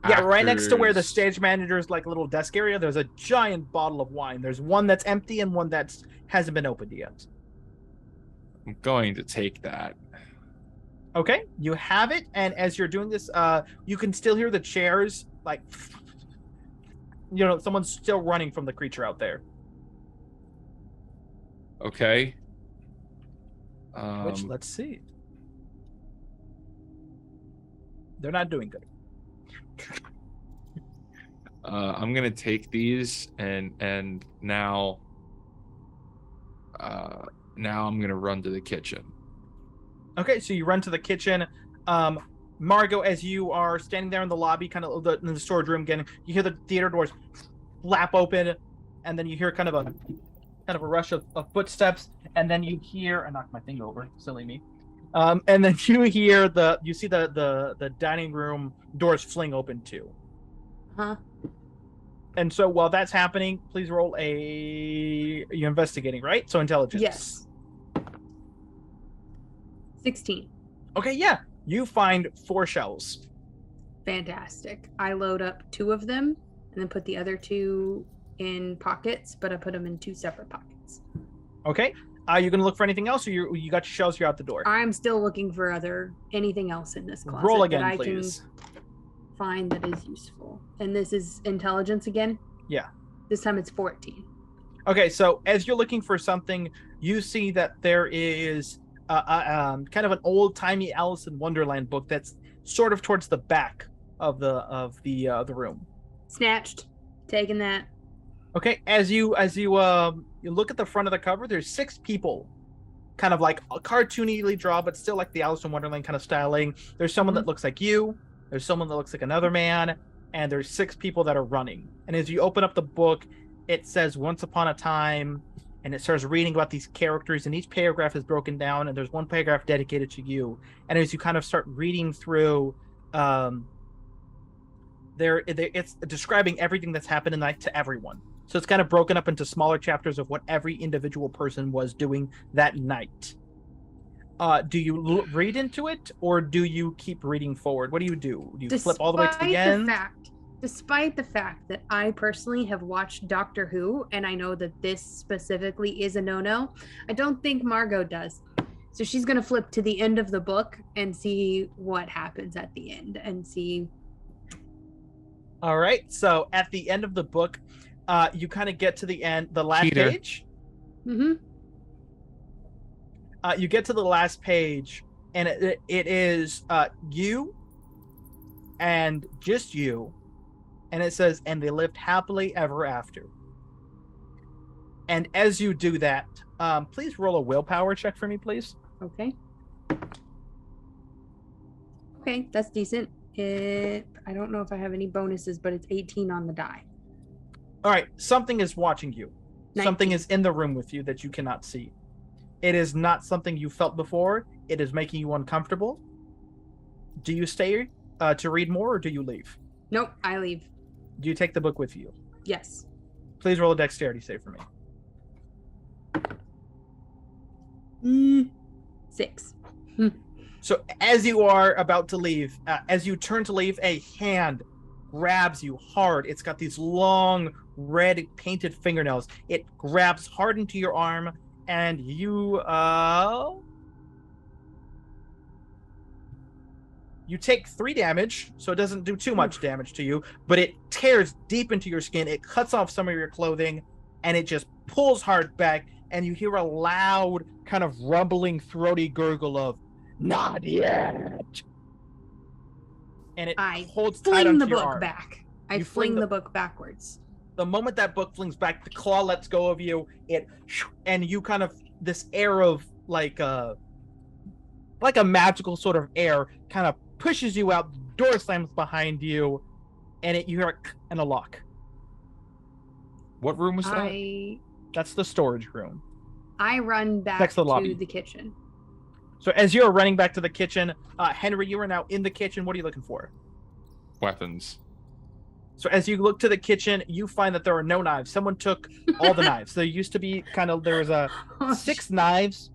Yeah, actors. Right next to where the stage manager's like little desk area, there's a giant bottle of wine. There's one that's empty and one that hasn't been opened yet. I'm going to take that. Okay, you have it, and as you're doing this, you can still hear the chairs, like, you know, someone's still running from the creature out there. Okay. Which, let's see. They're not doing good. I'm gonna take these and now I'm gonna run to the kitchen. Okay, so you run to the kitchen. Margot, as you are standing there in the lobby, kind of in the storage room, again, you hear the theater doors flap open, and then you hear kind of a rush of footsteps, and then you hear, I knocked my thing over, silly me. And then you see the dining room doors fling open too. Huh? And so while that's happening, please roll you're investigating, right? So intelligence. Yes. 16. Okay, yeah. You find 4 shells. Fantastic. I load up 2 of them and then put the other 2 in pockets, but I put them in 2 separate pockets. Okay. You gonna look for anything else, or you got your shells? You're out the door. I'm still looking for anything else in this closet Roll again, that I please. can find that is useful. And this is intelligence again? Yeah. This time it's 14. Okay, so as you're looking for something, you see that there is kind of an old-timey Alice in Wonderland book that's sort of towards the back of the room. Snatched. Taking that. Okay, as you look at the front of the cover, there's 6 people, kind of like cartoonily drawn, but still like the Alice in Wonderland kind of styling. There's someone that looks like you. There's someone that looks like another man, and there's 6 people that are running. And as you open up the book, it says "Once Upon a Time," and it starts reading about these characters, and each paragraph is broken down, and there's one paragraph dedicated to you. And as you kind of start reading through, it's describing everything that's happened tonight to everyone. So it's kind of broken up into smaller chapters of what every individual person was doing that night. Do you read into it, or do you keep reading forward? What do? Do you flip all the way to the end? Despite the fact that I personally have watched Doctor Who, and I know that this specifically is a no-no, I don't think Margot does. So she's going to flip to the end of the book and see what happens at the end and see. All right. So at the end of the book, you kind of get to the end, the last Peter. page. Mm-hmm. You get to the last page, and it is you and just you. And it says, "And they lived happily ever after." And as you do that, please roll a willpower check for me, please. Okay. Okay, that's decent. I don't know if I have any bonuses, but it's 18 on the die. All right. Something is watching you. 19. Something is in the room with you that you cannot see. It is not something you felt before. It is making you uncomfortable. Do you stay to read more, or do you leave? Nope, I leave. Do you take the book with you? Yes. Please roll a dexterity save for me. 6. So as you are about to leave, as you turn to leave, a hand grabs you hard. It's got these long, red painted fingernails. It grabs hard into your arm, and you take 3 damage, so it doesn't do too much damage to you, but it tears deep into your skin. It cuts off some of your clothing, and it just pulls hard back, and you hear a loud, kind of rumbling, throaty gurgle of, "Not yet." And it holds tight onto your arm. Back. I fling the book backwards. The moment that book flings back, the claw lets go of you. And you kind of, this air of like a magical sort of air kind of pushes you out. The door slams behind you, and you hear and a lock. What room was that? That's the storage room. I run back Next to to the lobby. the kitchen. So as you're running back to the kitchen, Henry, you are now in the kitchen. What are you looking for? Weapons. So as you look to the kitchen, you find that there are no knives. Someone took all the knives. There used to be there was 6 knives,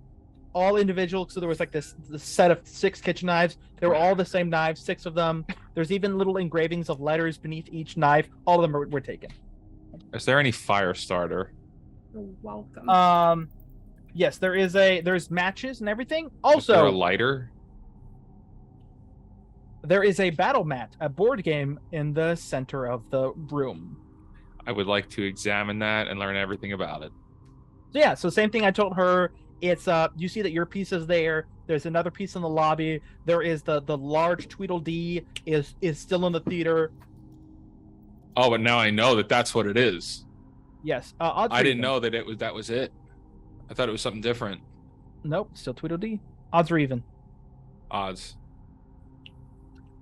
all individual. So there was like this set of 6 kitchen knives. They were all the same knives, 6 of them. There's even little engravings of letters beneath each knife. All of them were taken. Is there any fire starter? You're welcome. Yes, there's matches and everything. Is there a Also, lighter? there is a battle mat, a board game in the center of the room. I would like to examine that and learn everything about it. So yeah, so same thing I told her. It's you see that your piece is there. There's another piece in the lobby. There is the large Tweedledee is still in the theater. Oh, but now I know that that's what it is. Yes. Odds I are didn't even. know that was it. I thought it was something different. Nope, still Tweedledee. Odds are even. Odds.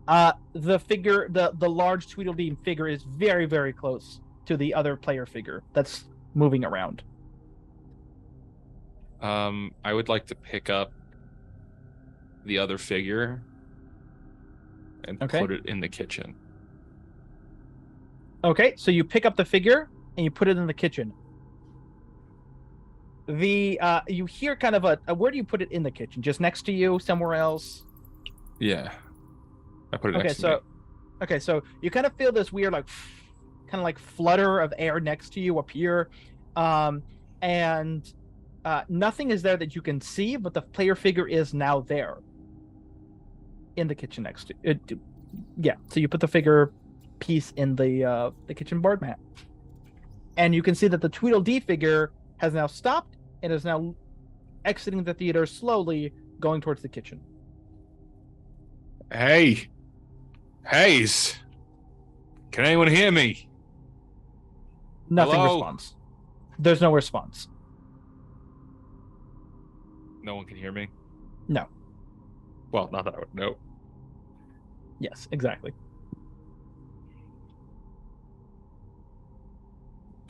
The figure, the large Tweedledee figure is very, very close to the other player figure that's moving around. I would like to pick up the other figure and put it in the kitchen. Okay, so you pick up the figure and you put it in the kitchen. You hear kind of a where do you put it in the kitchen? Just next to you, somewhere else? Yeah, I put it next to me. Okay, so you kind of feel this weird kind of like flutter of air next to you appear, and nothing is there that you can see, but the player figure is now there in the kitchen next to it. Yeah, so you put the figure piece in the kitchen board mat, and you can see that the Tweedledee figure has now stopped and is now exiting the theater slowly, going towards the kitchen. Hey, Hayes, can anyone hear me? Nothing Hello? responds. There's no response. No one can hear me? No. Well, not that I would know. Yes, exactly.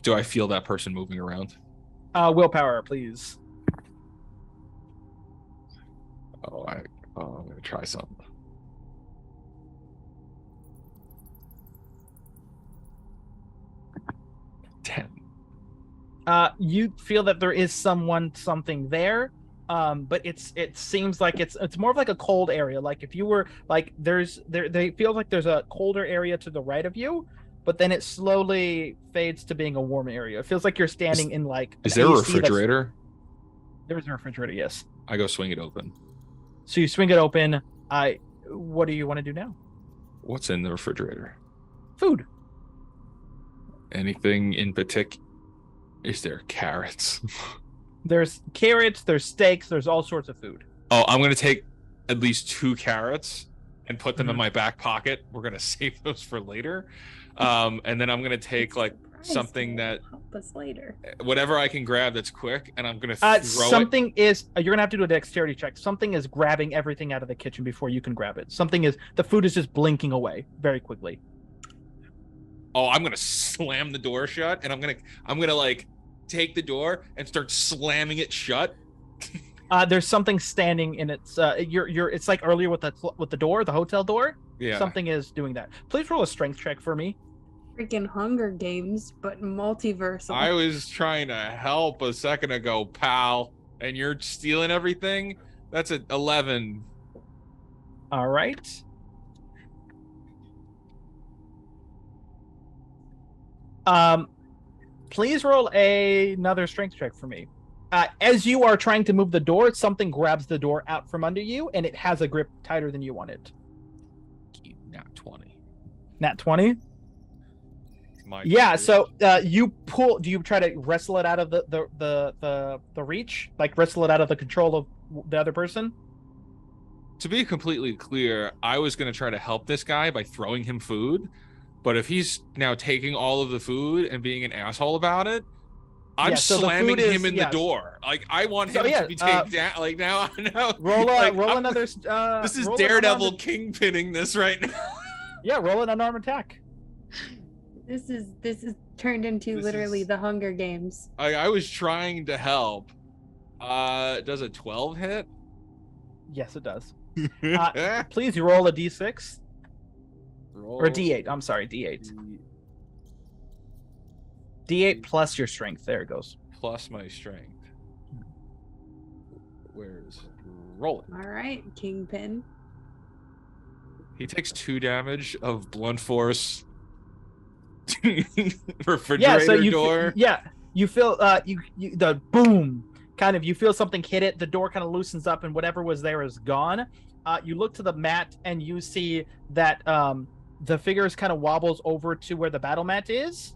Do I feel that person moving around? Willpower, please. I'm gonna try something. 10. You feel that there is something there, but it seems like it's more of like a cold area. Like if you were like they feel like there's a colder area to the right of you, but then it slowly fades to being a warm area. It feels like you're standing in like. Is there a refrigerator? There's a refrigerator, yes. I go swing it open. So you swing it open. What do you want to do now? What's in the refrigerator? Food. Anything in particular? Is there carrots? There's carrots, there's steaks, there's all sorts of food. Oh, I'm going to take at least 2 carrots and put them in my back pocket. We're going to save those for later. And then I'm going to take like something that help us later. Whatever I can grab that's quick, and I'm going to throw something it. You're going to have to do a dexterity check. Something is grabbing everything out of the kitchen before you can grab it. The food is just blinking away very quickly. Oh, I'm going to slam the door shut, and I'm going to like take the door and start slamming it shut. There's something standing in its it's like earlier with the door, the hotel door. Yeah, something is doing that. Please roll a strength check for me. Freaking Hunger Games, but multiversal. I was trying to help a second ago, pal, and you're stealing everything. That's an 11. All right. Please roll another strength check for me. As you are trying to move the door, something grabs the door out from under you, and it has a grip tighter than you want it. Nat 20. Nat 20? Yeah, so you pull. Do you try to wrestle it out of the reach? Like wrestle it out of the control of the other person? To be completely clear, I was going to try to help this guy by throwing him food. But if he's now taking all of the food and being an asshole about it, I'm slamming him in the door. Like I want him to be taken down. Like now, roll another. This is Daredevil kingpinning this right now. Yeah, roll an unarmed attack. This is turned into literally the Hunger Games. I was trying to help. Does a 12 hit? Yes, it does. Please roll a d6. Or D8. I'm sorry, D8. D8 plus your strength. There it goes. Plus my strength. Where's roll it? All right, Kingpin. He takes 2 damage of blunt force. Refrigerator door. You feel the boom. Kind of, you feel something hit it. The door kind of loosens up, and whatever was there is gone. You look to the mat, and you see that the figure kind of wobbles over to where the battle mat is,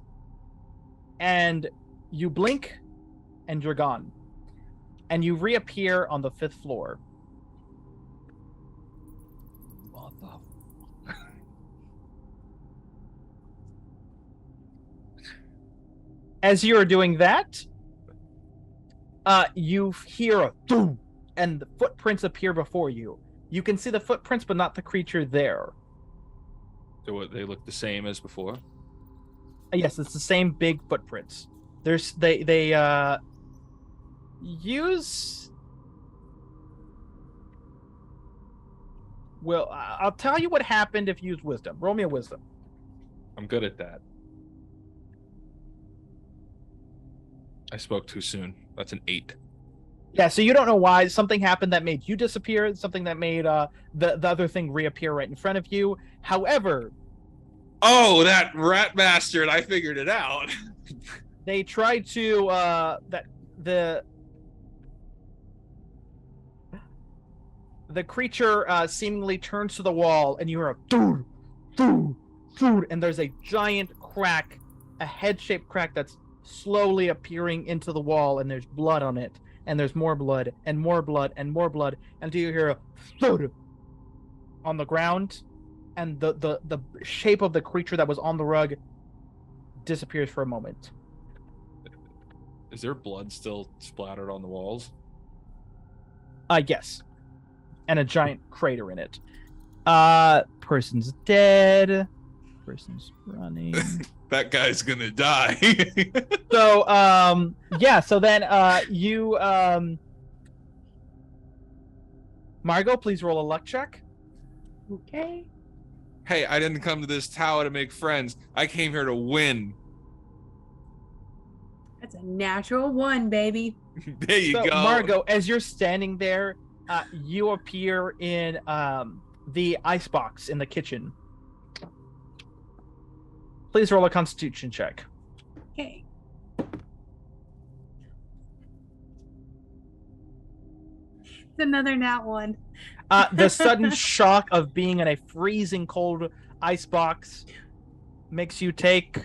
and you blink, and you're gone, and you reappear on the 5th floor. As you are doing that, you hear a boom, and the footprints appear before you. You can see the footprints, but not the creature there. So what, they look the same as before? Yes, it's the same big footprints. They use. Well, I'll tell you what happened if you use wisdom. Roll me a wisdom. I'm good at that. I spoke too soon. That's an 8. Yeah, so you don't know why. Something happened that made you disappear. Something that made the other thing reappear right in front of you. However, Oh, that rat bastard! I figured it out. they tried to the creature seemingly turns to the wall, and you hear a doo, doo, doo, and there's a giant crack, a head-shaped crack that's slowly appearing into the wall, and there's blood on it, and there's more blood, and more blood, and more blood, until you hear a thud on the ground, and the shape of the creature that was on the rug disappears for a moment. Is there blood still splattered on the walls? Yes. And a giant crater in it. Person's dead. Person's running. That guy's gonna die. So, yeah, so then you Margot, please roll a luck check. Okay. Hey, I didn't come to this tower to make friends. I came here to win. That's a natural 1, baby. There you So, go. Margot, as you're standing there, you appear in the icebox in the kitchen. Please roll a Constitution check. Okay. It's another nat 1. The sudden shock of being in a freezing cold icebox makes you take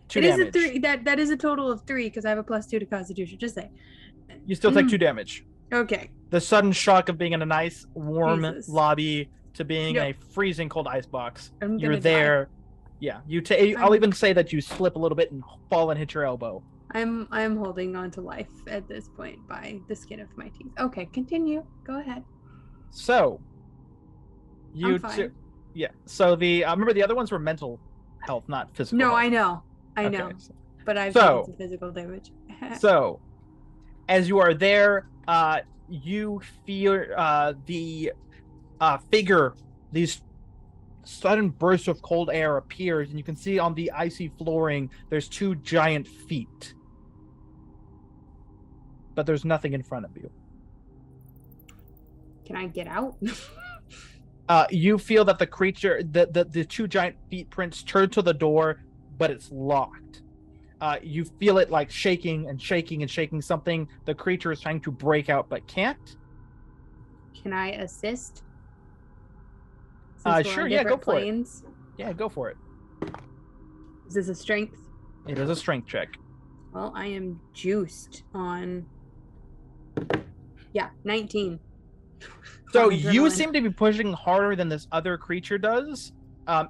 2 damage. Is a 3. That is a total of 3 because I have a +2 to Constitution. Just say. You still take 2 damage. Okay. The sudden shock of being in a nice, warm Jesus. lobby to being in Yep. a freezing cold icebox. I'm You're gonna there. Yeah, I'll even say that you slip a little bit and fall and hit your elbow. I'm holding on to life at this point by the skin of my teeth. Okay, continue. Go ahead. So, you I'm fine. yeah. So remember the other ones were mental health, not physical. No, health. I know. I Okay, know. But I've So- taken some physical damage. So, as you are there, you feel the figure, these sudden bursts of cold air appears, and you can see on the icy flooring there's 2 giant feet. But there's nothing in front of you. Can I get out? You feel that the creature, the 2 giant feet prints turn to the door, but it's locked. You feel it like shaking and shaking and shaking something. The creature is trying to break out but can't. Can I assist? Since we're Sure, on yeah, go different for it. planes? Yeah, go for it. Is this a strength? It is a strength check. Well, I am juiced on. Yeah, 19. So On you adrenaline. seem to be pushing harder than this other creature does.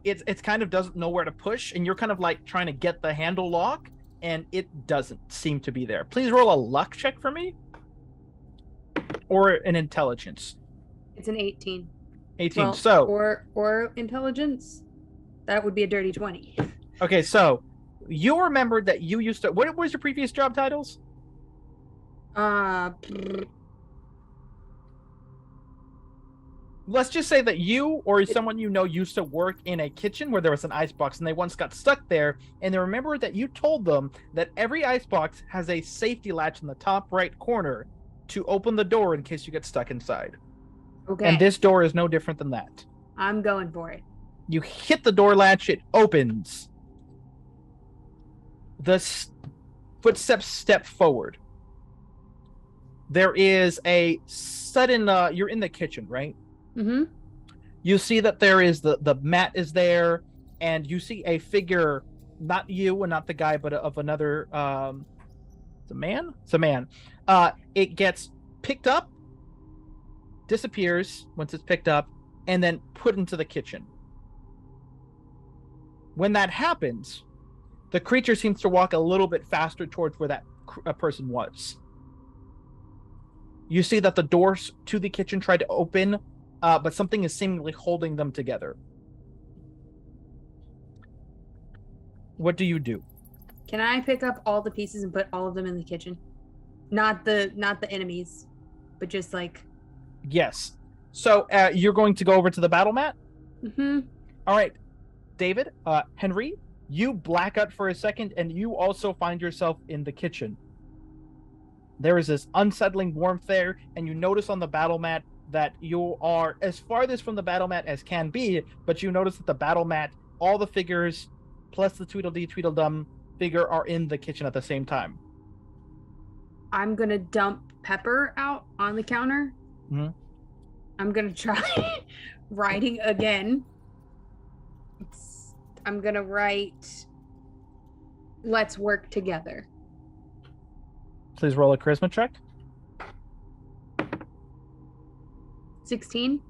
It's kind of doesn't know where to push, and you're kind of like trying to get the handle lock, and it doesn't seem to be there. Please roll a luck check for me, or an intelligence. It's an 18. 18. Well, So or intelligence. That would be a dirty 20. okay, so you remembered that you used to. What was your previous job titles? Let's just say that you or someone you know used to work in a kitchen where there was an icebox, and they once got stuck there, and they remember that you told them that every icebox has a safety latch in the top right corner to open the door in case you get stuck inside. Okay. And this door is no different than that. I'm going for it. You hit the door latch, it opens. The footsteps step forward. There is a sudden, you're in the kitchen, right? Mm-hmm. You see that there is the mat is there, and you see a figure, not you and not the guy, but of another, it's a man? It's a man. It gets picked up, disappears once it's picked up, and then put into the kitchen. When that happens, The creature seems to walk a little bit faster towards where that person was. You see that the doors to the kitchen tried to open, but something is seemingly holding them together. What do you do? Can I pick up all the pieces and put all of them in the kitchen? Not the enemies, but just like. Yes. So you're going to go over to the battle mat? Mm-hmm. All right. David, Henry, you black out for a second, and you also find yourself in the kitchen. There is this unsettling warmth there, and you notice on the battle mat that you are as farthest from the battle mat as can be, but you notice that the battle mat, all the figures, plus the Tweedledee Tweedledum figure are in the kitchen at the same time. I'm going to dump Pepper out on the counter. Mm-hmm. I'm going to try writing again. I'm going to write, let's work together. Please roll a charisma check. 16.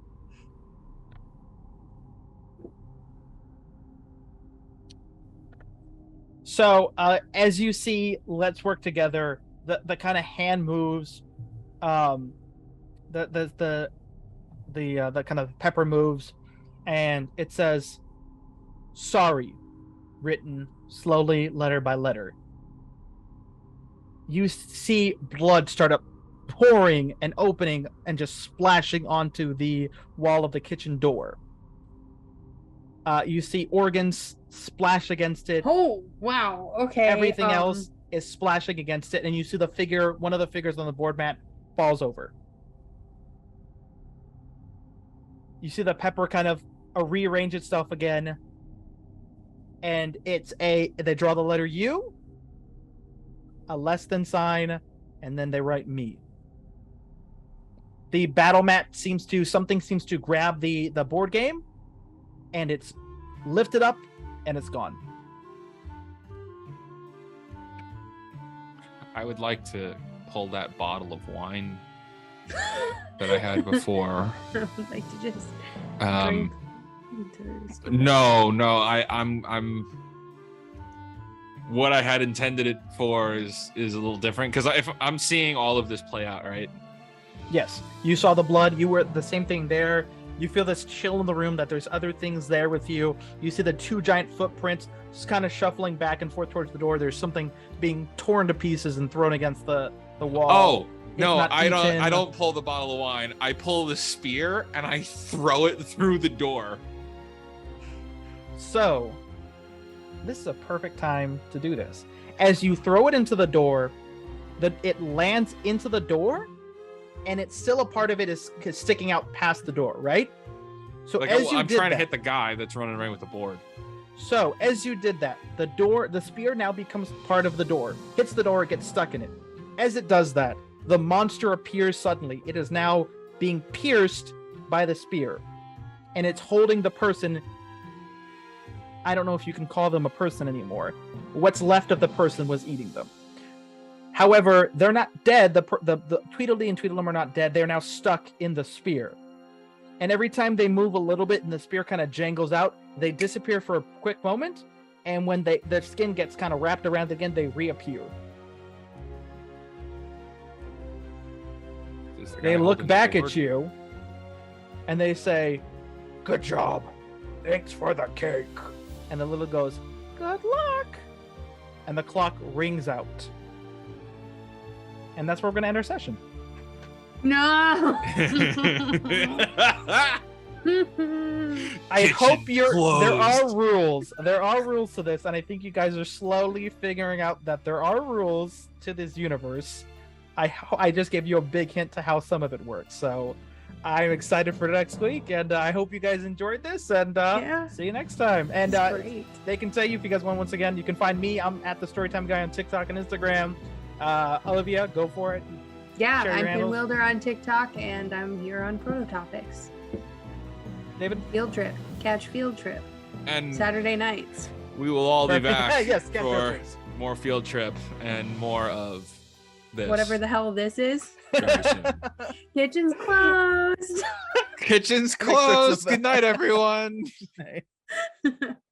So as you see, let's work together. The kind of hand moves, the kind of pepper moves, and it says, "Sorry," written slowly, letter by letter. You see blood start up pouring and opening and just splashing onto the wall of the kitchen door. You see organs splash against it. Oh, wow. Okay. Everything else is splashing against it, and you see the figure, one of the figures on the board mat, falls over. You see the pepper kind of rearrange itself again, and they draw the letter U, a less than sign, and then they write me. The battle mat something seems to grab the board game, and it's lifted up, and it's gone. I would like to pull that bottle of wine that I had before. I would like to just Um, drink. no, I'm. What I had intended it for is a little different, because if I'm seeing all of this play out, right? Yes, you saw the blood. You were the same thing there. You feel this chill in the room that there's other things there with you. You see the two giant footprints just kind of shuffling back and forth towards the door. There's something being torn to pieces and thrown against the wall. Oh, no, not I eaten. don't pull the bottle of wine. I pull the spear and I throw it through the door. So, this is a perfect time to do this. As you throw it into the door, it lands into the door, and it's still a part of it is sticking out past the door, right? So Like, as you I'm did trying to that- hit the guy that's running around with the board. So as you did that, the spear now becomes part of the door. Hits the door, it gets stuck in it. As it does that, the monster appears suddenly. It is now being pierced by the spear, and it's holding the person. I don't know if you can call them a person anymore. What's left of the person was eating them. However, they're not dead. The Tweedledee and Tweedledum are not dead. They're now stuck in the spear. And every time they move a little bit and the spear kind of jangles out, they disappear for a quick moment. And when their skin gets kind of wrapped around again, they reappear. Is the guy They look holding the back board? at you and they say, "Good job. Thanks for the cake." And the little goes, "Good luck." And the clock rings out. And that's where we're going to end our session. No. I Kitchen hope there are closed. rules. There are rules to this, and I think you guys are slowly figuring out that there are rules to this universe. I just gave you a big hint to how some of it works. So I'm excited for next week, and I hope you guys enjoyed this, and Yeah. see you next time. And That's great. they can tell you if you guys want, once again, you can find me. I'm at the Storytime Guy on TikTok and Instagram. Olivia, go for it. Yeah, share your I'm handles. Pinwilder on TikTok, and I'm here on Prototopics. David? Field trip. Catch field trip. And Saturday nights. we will all be back Yes, get for pictures. more field trip and more of this. Whatever the hell this is. very soon. Kitchen's closed. Kitchen's Make sure it's closed. the Good night, everyone.